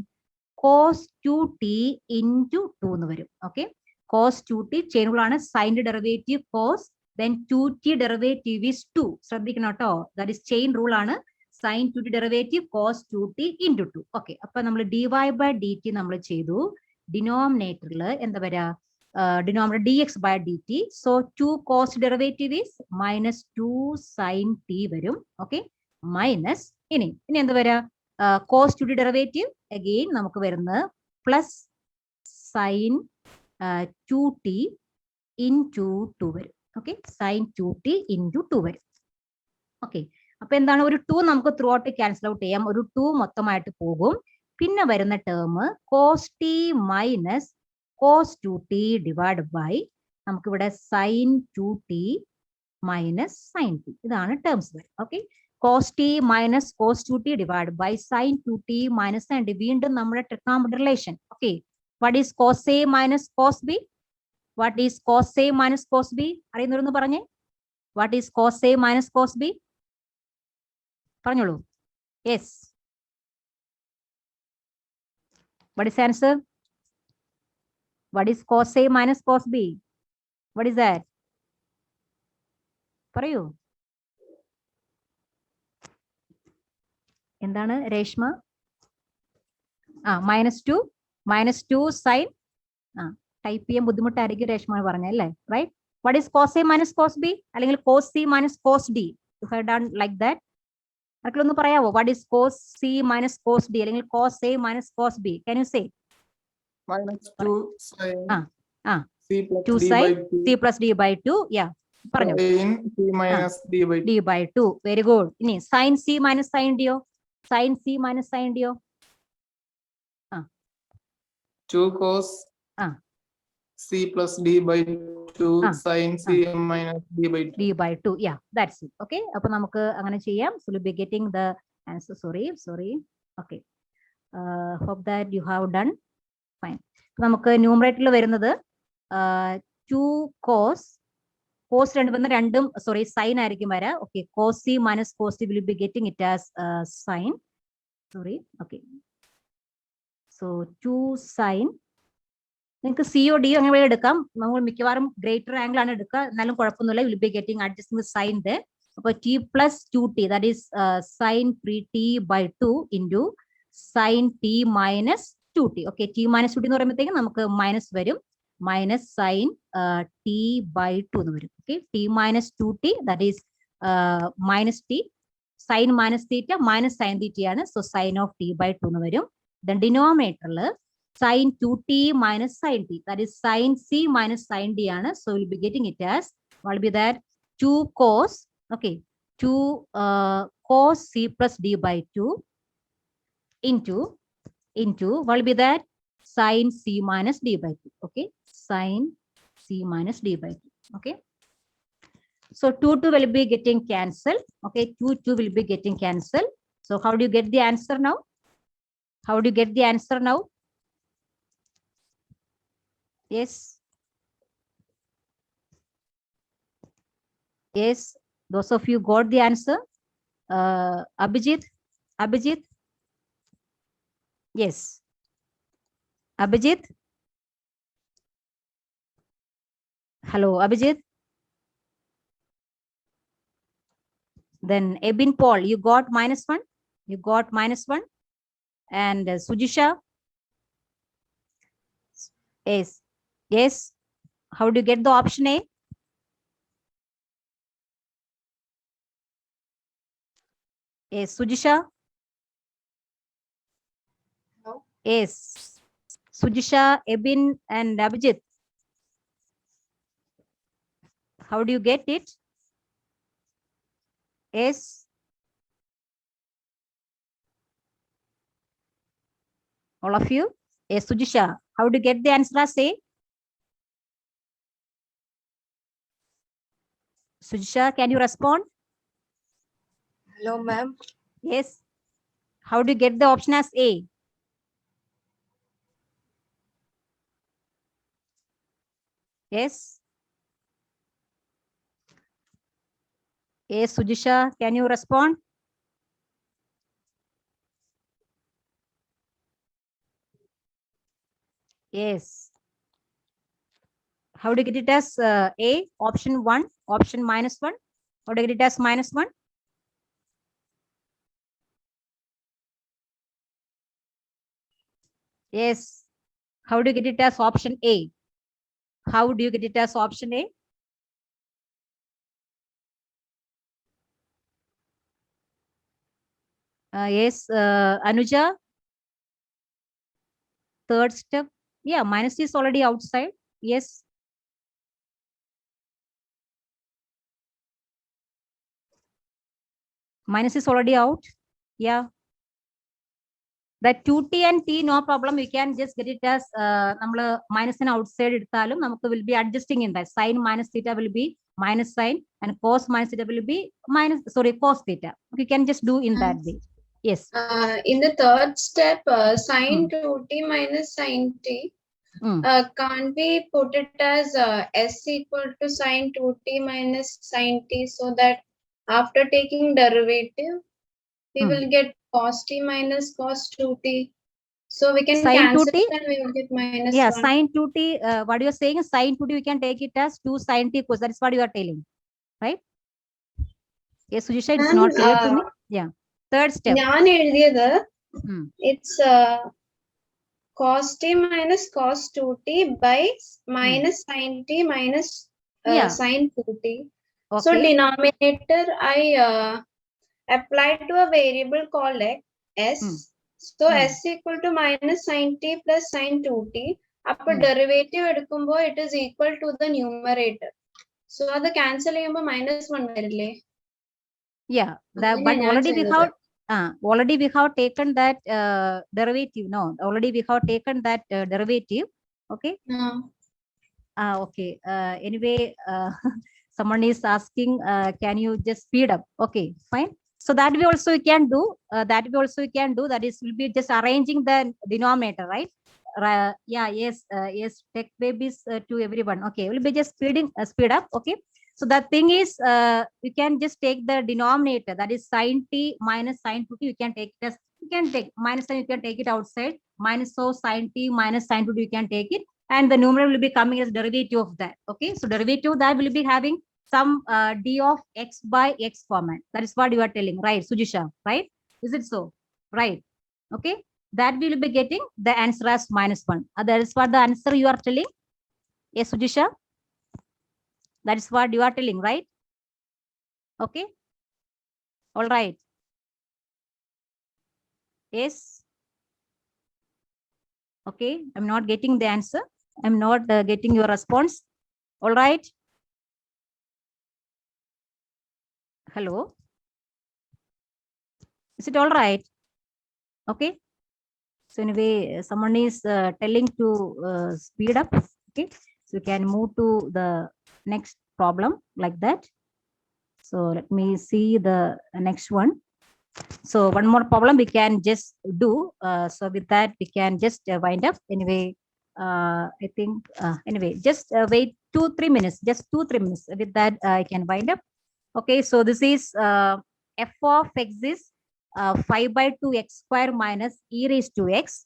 cos 2t into 2 എന്ന് വരും. Okay, cos 2t chain rule ആണ്. സൈൻ്റെ derivative cos, then 2t derivative is 2. ശ്രദ്ധിക്കണം കേട്ടോ, ദാറ്റ് ഇസ് ചെയിൻ റൂൾ ആണ്. sin 2t derivative cos 2t into 2. Okay, അപ്പൊ നമ്മൾ dy by dt നമ്മൾ ചെയ്തു. ഡിനോമിനേറ്ററിൽ എന്താ വരാ, denominator dx by dt. So 2 cos derivative is minus 2 sin t വരും. ഓക്കെ, മൈനസ് ഇനി എന്താ വരാ, cos 2t ഡെറിവേറ്റീവ് അഗെയിൻ നമുക്ക് വരുന്നത് പ്ലസ് sin 2t into 2 വരും. ഓക്കെ, sin 2t into 2 വരും. ഓക്കെ, അപ്പൊ എന്താണ്, ഒരു 2 നമുക്ക് ത്രൂ ഔട്ട് ക്യാൻസൽ ഔട്ട് ചെയ്യാം. ഒരു 2 മൊത്തമായിട്ട് പോകും. പിന്നെ വരുന്ന term cos t minus cos 2t divide by നമുക്കിവിടെ sin 2t minus sin t. ഇതാണ് ടേംസ് വരും. Okay, cos t minus cos 2t divide by sin 2t minus sin t. വീണ്ടും നമ്മുടെ trigonometric relation. Okay, what is cos a minus cos b? What is cos a minus cos b? അറിയുന്നവരൊന്ന് പറഞ്ഞേ, what is cos a minus cos b? പറഞ്ഞോളൂ. Yes, what is answer? What is cos a minus cos b? What is that? പറയൂ. എന്താണ് Reshma? -2 sign. Type ചെയ്യാൻ ബുദ്ധിമുട്ടായിരിക്കും രേഷ്മ പറഞ്ഞല്ലേ, right? What is cos a minus cos b അല്ലെങ്കിൽ cos c minus cos d? If I done like that, ഒന്ന് പറയാവോ? What is cos c minus cos d അല്ലെങ്കിൽ cos a minus cos b? Can you say? -2 sin c plus 2 d sin by 2 c plus d by 2. Yeah, പറഞ്ഞോ. sin c minus d by 2. Very good. ഇനി sin c minus sin d യോ? sin c minus sin d യോ? 2 cos c plus d by 2 sin c minus d by 2. d by 2. Yeah, that's it. Okay, അപ്പൊ നമുക്ക് അങ്ങനെ ചെയ്യാം. So we'll be getting the answer. Sorry. Okay, hope that you have done fine. നമുക്ക് ന്യൂമറേറ്ററിൽ വരുന്നത് 2 cos രണ്ടും sorry sign ആയിരിക്കും വരാ. Okay, cos c minus cos t will be getting it as sin. Sorry. Okay, so 2 sin, നിങ്ങൾക്ക് CO deo അങ്ങനെ എടുക്കാം. നമ്മൾ മിക്കവാറും ഗ്രേറ്റർ ആംഗിൾ ആണ് എടുക്കുക, എന്നാലും കുഴപ്പമൊന്നുമില്ല. Will be getting adjustment sine the. അപ്പോൾ t plus 2t that is sine 3t by 2 into sine t minus 2t. ഓക്കെ, ടി മൈനസ് 2t എന്ന് പറയുമ്പോഴത്തേക്കും നമുക്ക് മൈനസ് വരും. മൈനസ് സൈൻ ടി ബൈ 2 എന്ന് വരും. Okay, t minus 2t that is minus t, sine minus theta minus sine theta ആണ്. So sine of t by 2 എന്ന് വരും. ദെൻ ഡിനോമിനേറ്ററിൽ sin 2t minus sin t, that is sin c minus sin d ആണ്. So we'll be getting it as, what will be that, 2 cos, okay, 2 cos c plus d by 2 into what will be that, sin c minus d by 2. Okay, sin c minus d by 2. Okay, so 2 will be getting cancelled. Okay, 2 will be getting cancelled. So how do you get the answer now? How do you get the answer now? Yes, those of you got the answer. Abhijit, yes, Abhijit, hello Abhijit. Then Ebin Paul, you got -1, and Sujisha, yes, how do you get the option A? Yes, Sujisha. No. Yes, Sujisha, Ebin and Abhijit, how do you get it? Yes, all of you. Yes, Sujisha, how do you get the answer as A? Sujisha, can you respond? Hello, ma'am. Yes, how do you get the option as A? Yes, Sujisha, can you respond? Yes. How do you get it as A? Option 1, option -1. How do you get it as -1? Yes. How do you get it as option A? How do you get it as option A? Yes, Anuja. Third step. Yeah, minus is already outside. Yes. Minus is already out. Yeah. That 2t and t, no problem. We can just get it as minus and outside. Will be adjusting in that. Sine minus theta will be minus sine, and cos minus theta will be cos theta. We can just do in that way. Yes. In the third step, sine 2t minus sine t, can't we put it as s equal to sine 2t minus sine t, so that after taking derivative, we will get cos t minus cos 2t. So we can Sine cancel 2t? it and we will get minus Yeah, 1. sine 2t, what you are saying is sine 2t, we can take it as 2 sine t cos. That is what you are telling, right? Yes, Sujisha, it's not clear to me. Yeah. Third step. It's cos t minus cos 2t by minus sine t minus sine 2t. Okay. So denominator, I applied to a variable called s. So s equal to minus sine t plus sine 2t. Upper derivative edukumbo, it is equal to the numerator. So the cancel minus 1 varille. Yeah, that, but already we have taken that derivative. No, already we have taken that derivative. Okay. Okay. Anyway, someone is asking, can you just speed up? Okay, fine. So that we also can do. That is, will be just arranging the denominator, right? Yeah. Yes. Yes. Tech babies to everyone. Okay, we'll be just speed up. Okay. So the thing is, you can just take the denominator, that is sine t minus sine 2t. You can take this. You can take minus sign. You can take it outside. Minus of sine t minus sine 2t. You can take it, and the numerator will be coming as derivative of that. Okay. So derivative of that will be having some d of x by x format. That is what you are telling, right, Sujisha? Right? Is it so? Right. Okay. That we will be getting the answer as -1. That is what the answer you are telling. Yes, Sujisha. That is what you are telling, right? Okay. All right. Yes. Okay. I'm not getting the answer. I'm not getting your response. All right. Hello. Is it all right? Okay. So anyway, someone is telling to speed up. Okay. So you can move to the next problem like that. So let me see the next one. So one more problem we can just do. So with that, we can just wind up. Anyway, I think, anyway, just wait 2-3 minutes, just 2-3 minutes. With that, I can wind up. Okay, so this is f of x is 5/2 x square minus e raised to x.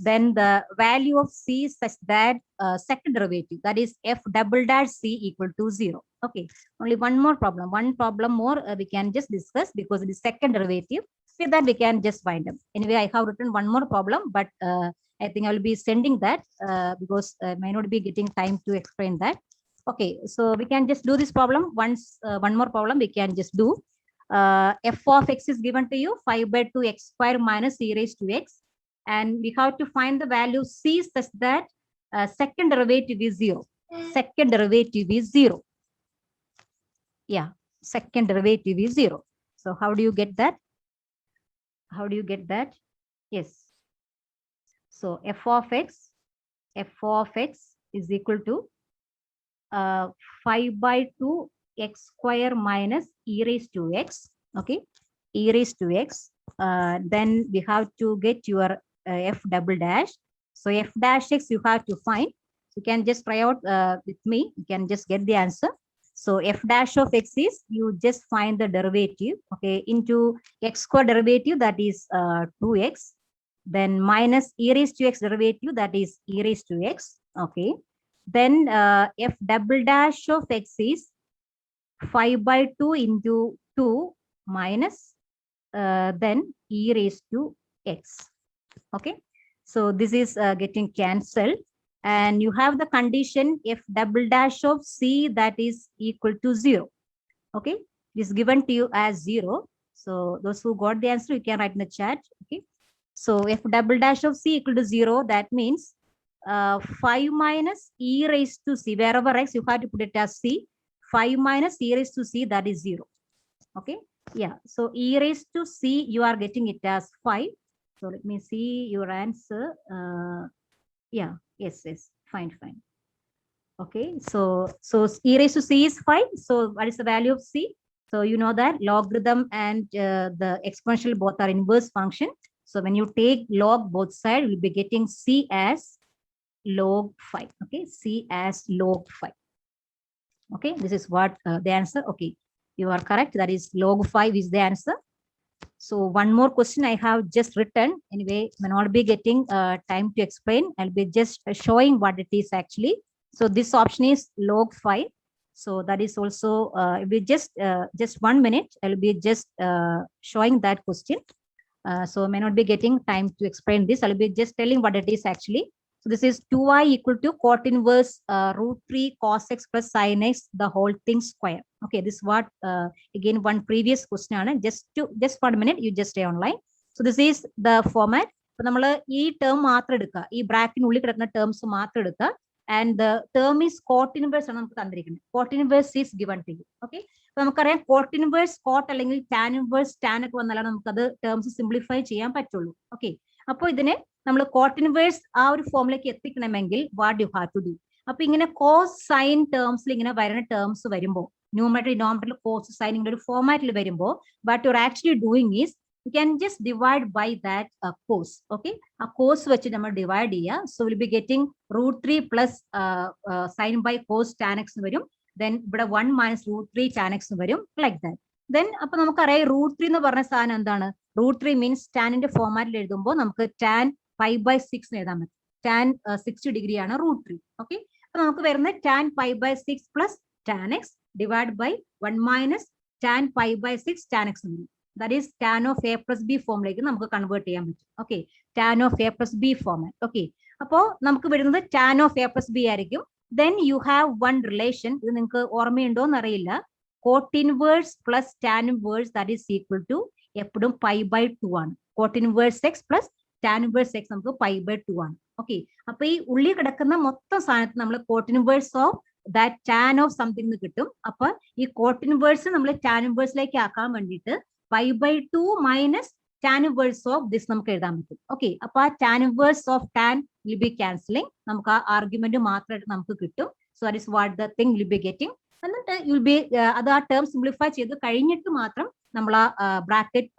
Then the value of c is such that second derivative, that is f double dash c equal to 0. Okay, only one more problem. One problem more we can just discuss because it is second derivative. With that, we can just wind up. Anyway, I have written one more problem, but I think I will be sending that because I may not be getting time to explain that. Okay, so we can just do this problem once. One more problem we can just do. F of x is given to you 5/2 x square minus e raised to x, and we have to find the value c such that second derivative is 0. Second derivative is 0. Yeah, second derivative is 0. So how do you get that? How do you get that? Yes. So f of x is equal to 5/2 x square minus e raised to x. Okay, e raised to x. Then we have to get your f double dash. So f dash x you have to find. You can just try out with me. You can just get the answer. So f dash of x is, you just find the derivative. Okay, into x square derivative, that is 2x. Then minus e raised to x derivative, that is e raised to x. Okay. Then f double dash of x is 5/2 into 2 minus then e raised to x. Okay. So this is getting cancelled. And you have the condition f double dash of c, that is equal to 0. Okay. It is given to you as 0. So those who got the answer, you can write in the chat. Okay. So f double dash of c equal to 0, that means 5 minus e raised to c, wherever x you have to put it as c. 5 minus e raised to c, that is 0. Okay. Yeah. So e raised to c, you are getting it as 5. So let me see your answer. Yeah. Yes. Fine. Okay. So e raised to c is 5. So what is the value of c? So you know that logarithm and the exponential both are inverse function. So when you take log both sides, you'll be getting c as log 5. Okay. C as log 5. Okay. This is what the answer. Okay. You are correct. That is log 5 is the answer. So one more question I have just written. Anyway, may not be getting time to explain. I'll be just showing what it is actually. So this option is log 5. So that is also be just 1 minute. I'll be just showing that question. So may not be getting time to explain this. I'll be just telling what it is actually. So this is 2i equal to cot inverse √3 cos x plus sin x, the whole thing square. Okay, this is what again one previous question ആണ്. Just 1 minute, you just stay online. So this is the format. So നമ്മൾ ഈ term മാത്രം എടുക്കുക, ഈ ബ്രാക്കറ്റിനുള്ളിൽ കിടക്കുന്ന terms മാത്രം എടുക്കുക. And the term is cot inverse ആണ് നമുക്ക് തന്നിരിക്കുന്നത്. Cot inverse is given to you. Okay. അപ്പൊ നമുക്കറിയാം cot inverse cot അല്ലെങ്കിൽ tan inverse tan ഒക്കെ വന്നാലാണ് നമുക്കത് ടേംസ് സിംപ്ലിഫൈ ചെയ്യാൻ പറ്റുള്ളൂ. ഓക്കെ. അപ്പോൾ ഇതിനെ നമ്മൾ കോട്ട് ഇൻവേഴ്സ് ആ ഒരു ഫോമിലേക്ക് എത്തിക്കണമെങ്കിൽ what you have to do. അപ്പൊ ഇങ്ങനെ കോസ് സൈൻ ടേംസിൽ ഇങ്ങനെ വരുന്ന ടേംസ് വരുമ്പോൾ ന്യൂമറേറ്റർ ഡിനോമിനേറ്റർ കോസ് സൈൻ ഇങ്ങനെ ഒരു ഫോമാറ്റിൽ വരുമ്പോൾ what you are actually doing is you can just divide by that cos. Okay, a cos വെച്ച് നമ്മൾ ഡിവൈഡ് ചെയ്യുക. So we'll be getting √3 plus sin by cos tan x വരും. Then ഇവിടെ 1 minus √3 tan x വരും, like that. Then അപ്പൊ നമുക്കറിയാം √3 എന്ന് പറഞ്ഞ സാധനം എന്താണ്? √3 മീൻസ് ടാനിന്റെ ഫോമാറ്റിൽ എഴുതുമ്പോൾ നമുക്ക് tan 5/6 എഴുതാൻ പറ്റും. tan 60 ഡിഗ്രി ആണ് √3. ഓക്കെ. അപ്പൊ നമുക്ക് വരുന്നത് tan 5/6 plus tan x divided by 1 minus tan 5/6 tan x വരും. That is tan of a plus b ഫോമിലേക്ക് നമുക്ക് കൺവേർട്ട് ചെയ്യാൻ പറ്റും. Okay, tan of a plus b format. Okay, അപ്പോ നമുക്ക് വരുന്നത് tan of a plus b ആയിരിക്കും. Then you have one relation. ഇത് നിങ്ങൾക്ക് ഓർമ്മയുണ്ടോ എന്നറിയില്ല. Cot inverse plus tan inverse, that is equal to എപ്പോഴും π/2 ആണ്. Cot inverse x plus tan inverse x നമുക്ക് π/2 ആണ്. ഓക്കെ, അപ്പൊ ഈ ഉള്ളിൽ കിടക്കുന്ന മൊത്തം സാധനത്തിന് നമ്മൾ cot inverse of that tan of something എന്ന് കിട്ടും. അപ്പൊ ഈ cot inverse നമ്മൾ tan inverseലേക്ക് ആക്കാൻ വേണ്ടിയിട്ട് π/2 minus tan inverse of this നമുക്ക് എഴുതാൻ പറ്റും. ഓക്കെ, അപ്പൊ ആ tan inverse of tan will be cancelling. നമുക്ക് ആ ആർഗ്യുമെന്റ് മാത്രമായിട്ട് നമുക്ക് കിട്ടും. So that is what the thing will be getting. എന്നിട്ട് യുൽ ബി അത് ആ ടേം സിംപ്ലിഫൈ ചെയ്ത് കഴിഞ്ഞിട്ട് മാത്രം നമ്മൾ ആ ബ്രാക്കറ്റ്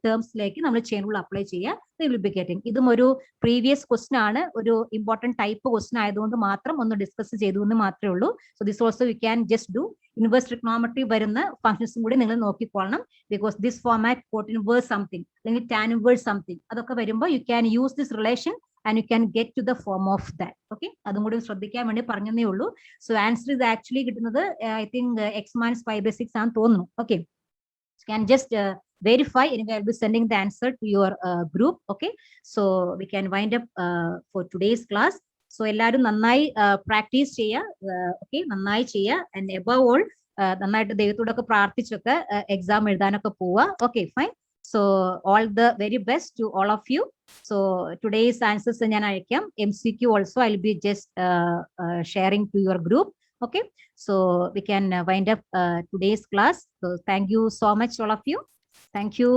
ടേംസിലേക്ക് നമ്മൾ ചെയിൻ റൂൾ അപ്ലൈ ചെയ്യുക. Will be getting. ഇതും ഒരു പ്രീവിയസ് ക്വസ്റ്റൻ ആണ്, ഒരു ഇമ്പോർട്ടന്റ് ടൈപ്പ് ക്വസ്റ്റൻ ആയതുകൊണ്ട് മാത്രം ഒന്ന് ഡിസ്കസ് ചെയ്തു എന്ന് മാത്രമേ ഉള്ളൂ. So this also you can just do. Inverse trigonometry വരുന്ന ഫംഗ്ഷൻസും കൂടി നിങ്ങൾ നോക്കിക്കൊള്ളണം. Because this format cot inverse something അല്ലെങ്കിൽ ടാൻ ഇൻവേഴ്സ് സംതിങ് അതൊക്കെ വരുമ്പോൾ you can use this relation and you can get to the form of that. Okay, അതും കൂടി ശ്രദ്ധിക്കാൻ വേണ്ടി പറഞ്ഞതേ ഉള്ളൂ. സോ ആൻസർ ഇത് ആക്ച്വലി കിട്ടുന്നത് ഐ തിങ്ക് x minus 5/6 ആണെന്ന് തോന്നുന്നു. Okay, can just verify. Anyway, I'll be sending the answer to your group. Okay, so we can wind up for today's class. So എല്ലാവരും നന്നായി പ്രാക്ടീസ് ചെയ്യുക. Okay, നന്നായി ചെയ്യുക. And above all നന്നായിട്ട് ദൈവത്തോടൊക്കെ പ്രാർത്ഥിച്ചൊക്കെ exam എഴുതാനൊക്കെ പോവുക. Okay, fine. So all the very best to all of you. So today's answers ഞാൻ അയക്കാം. MCQ also I'll be just sharing to your group. Okay, so we can wind up today's class. So thank you so much all of you. Thank you.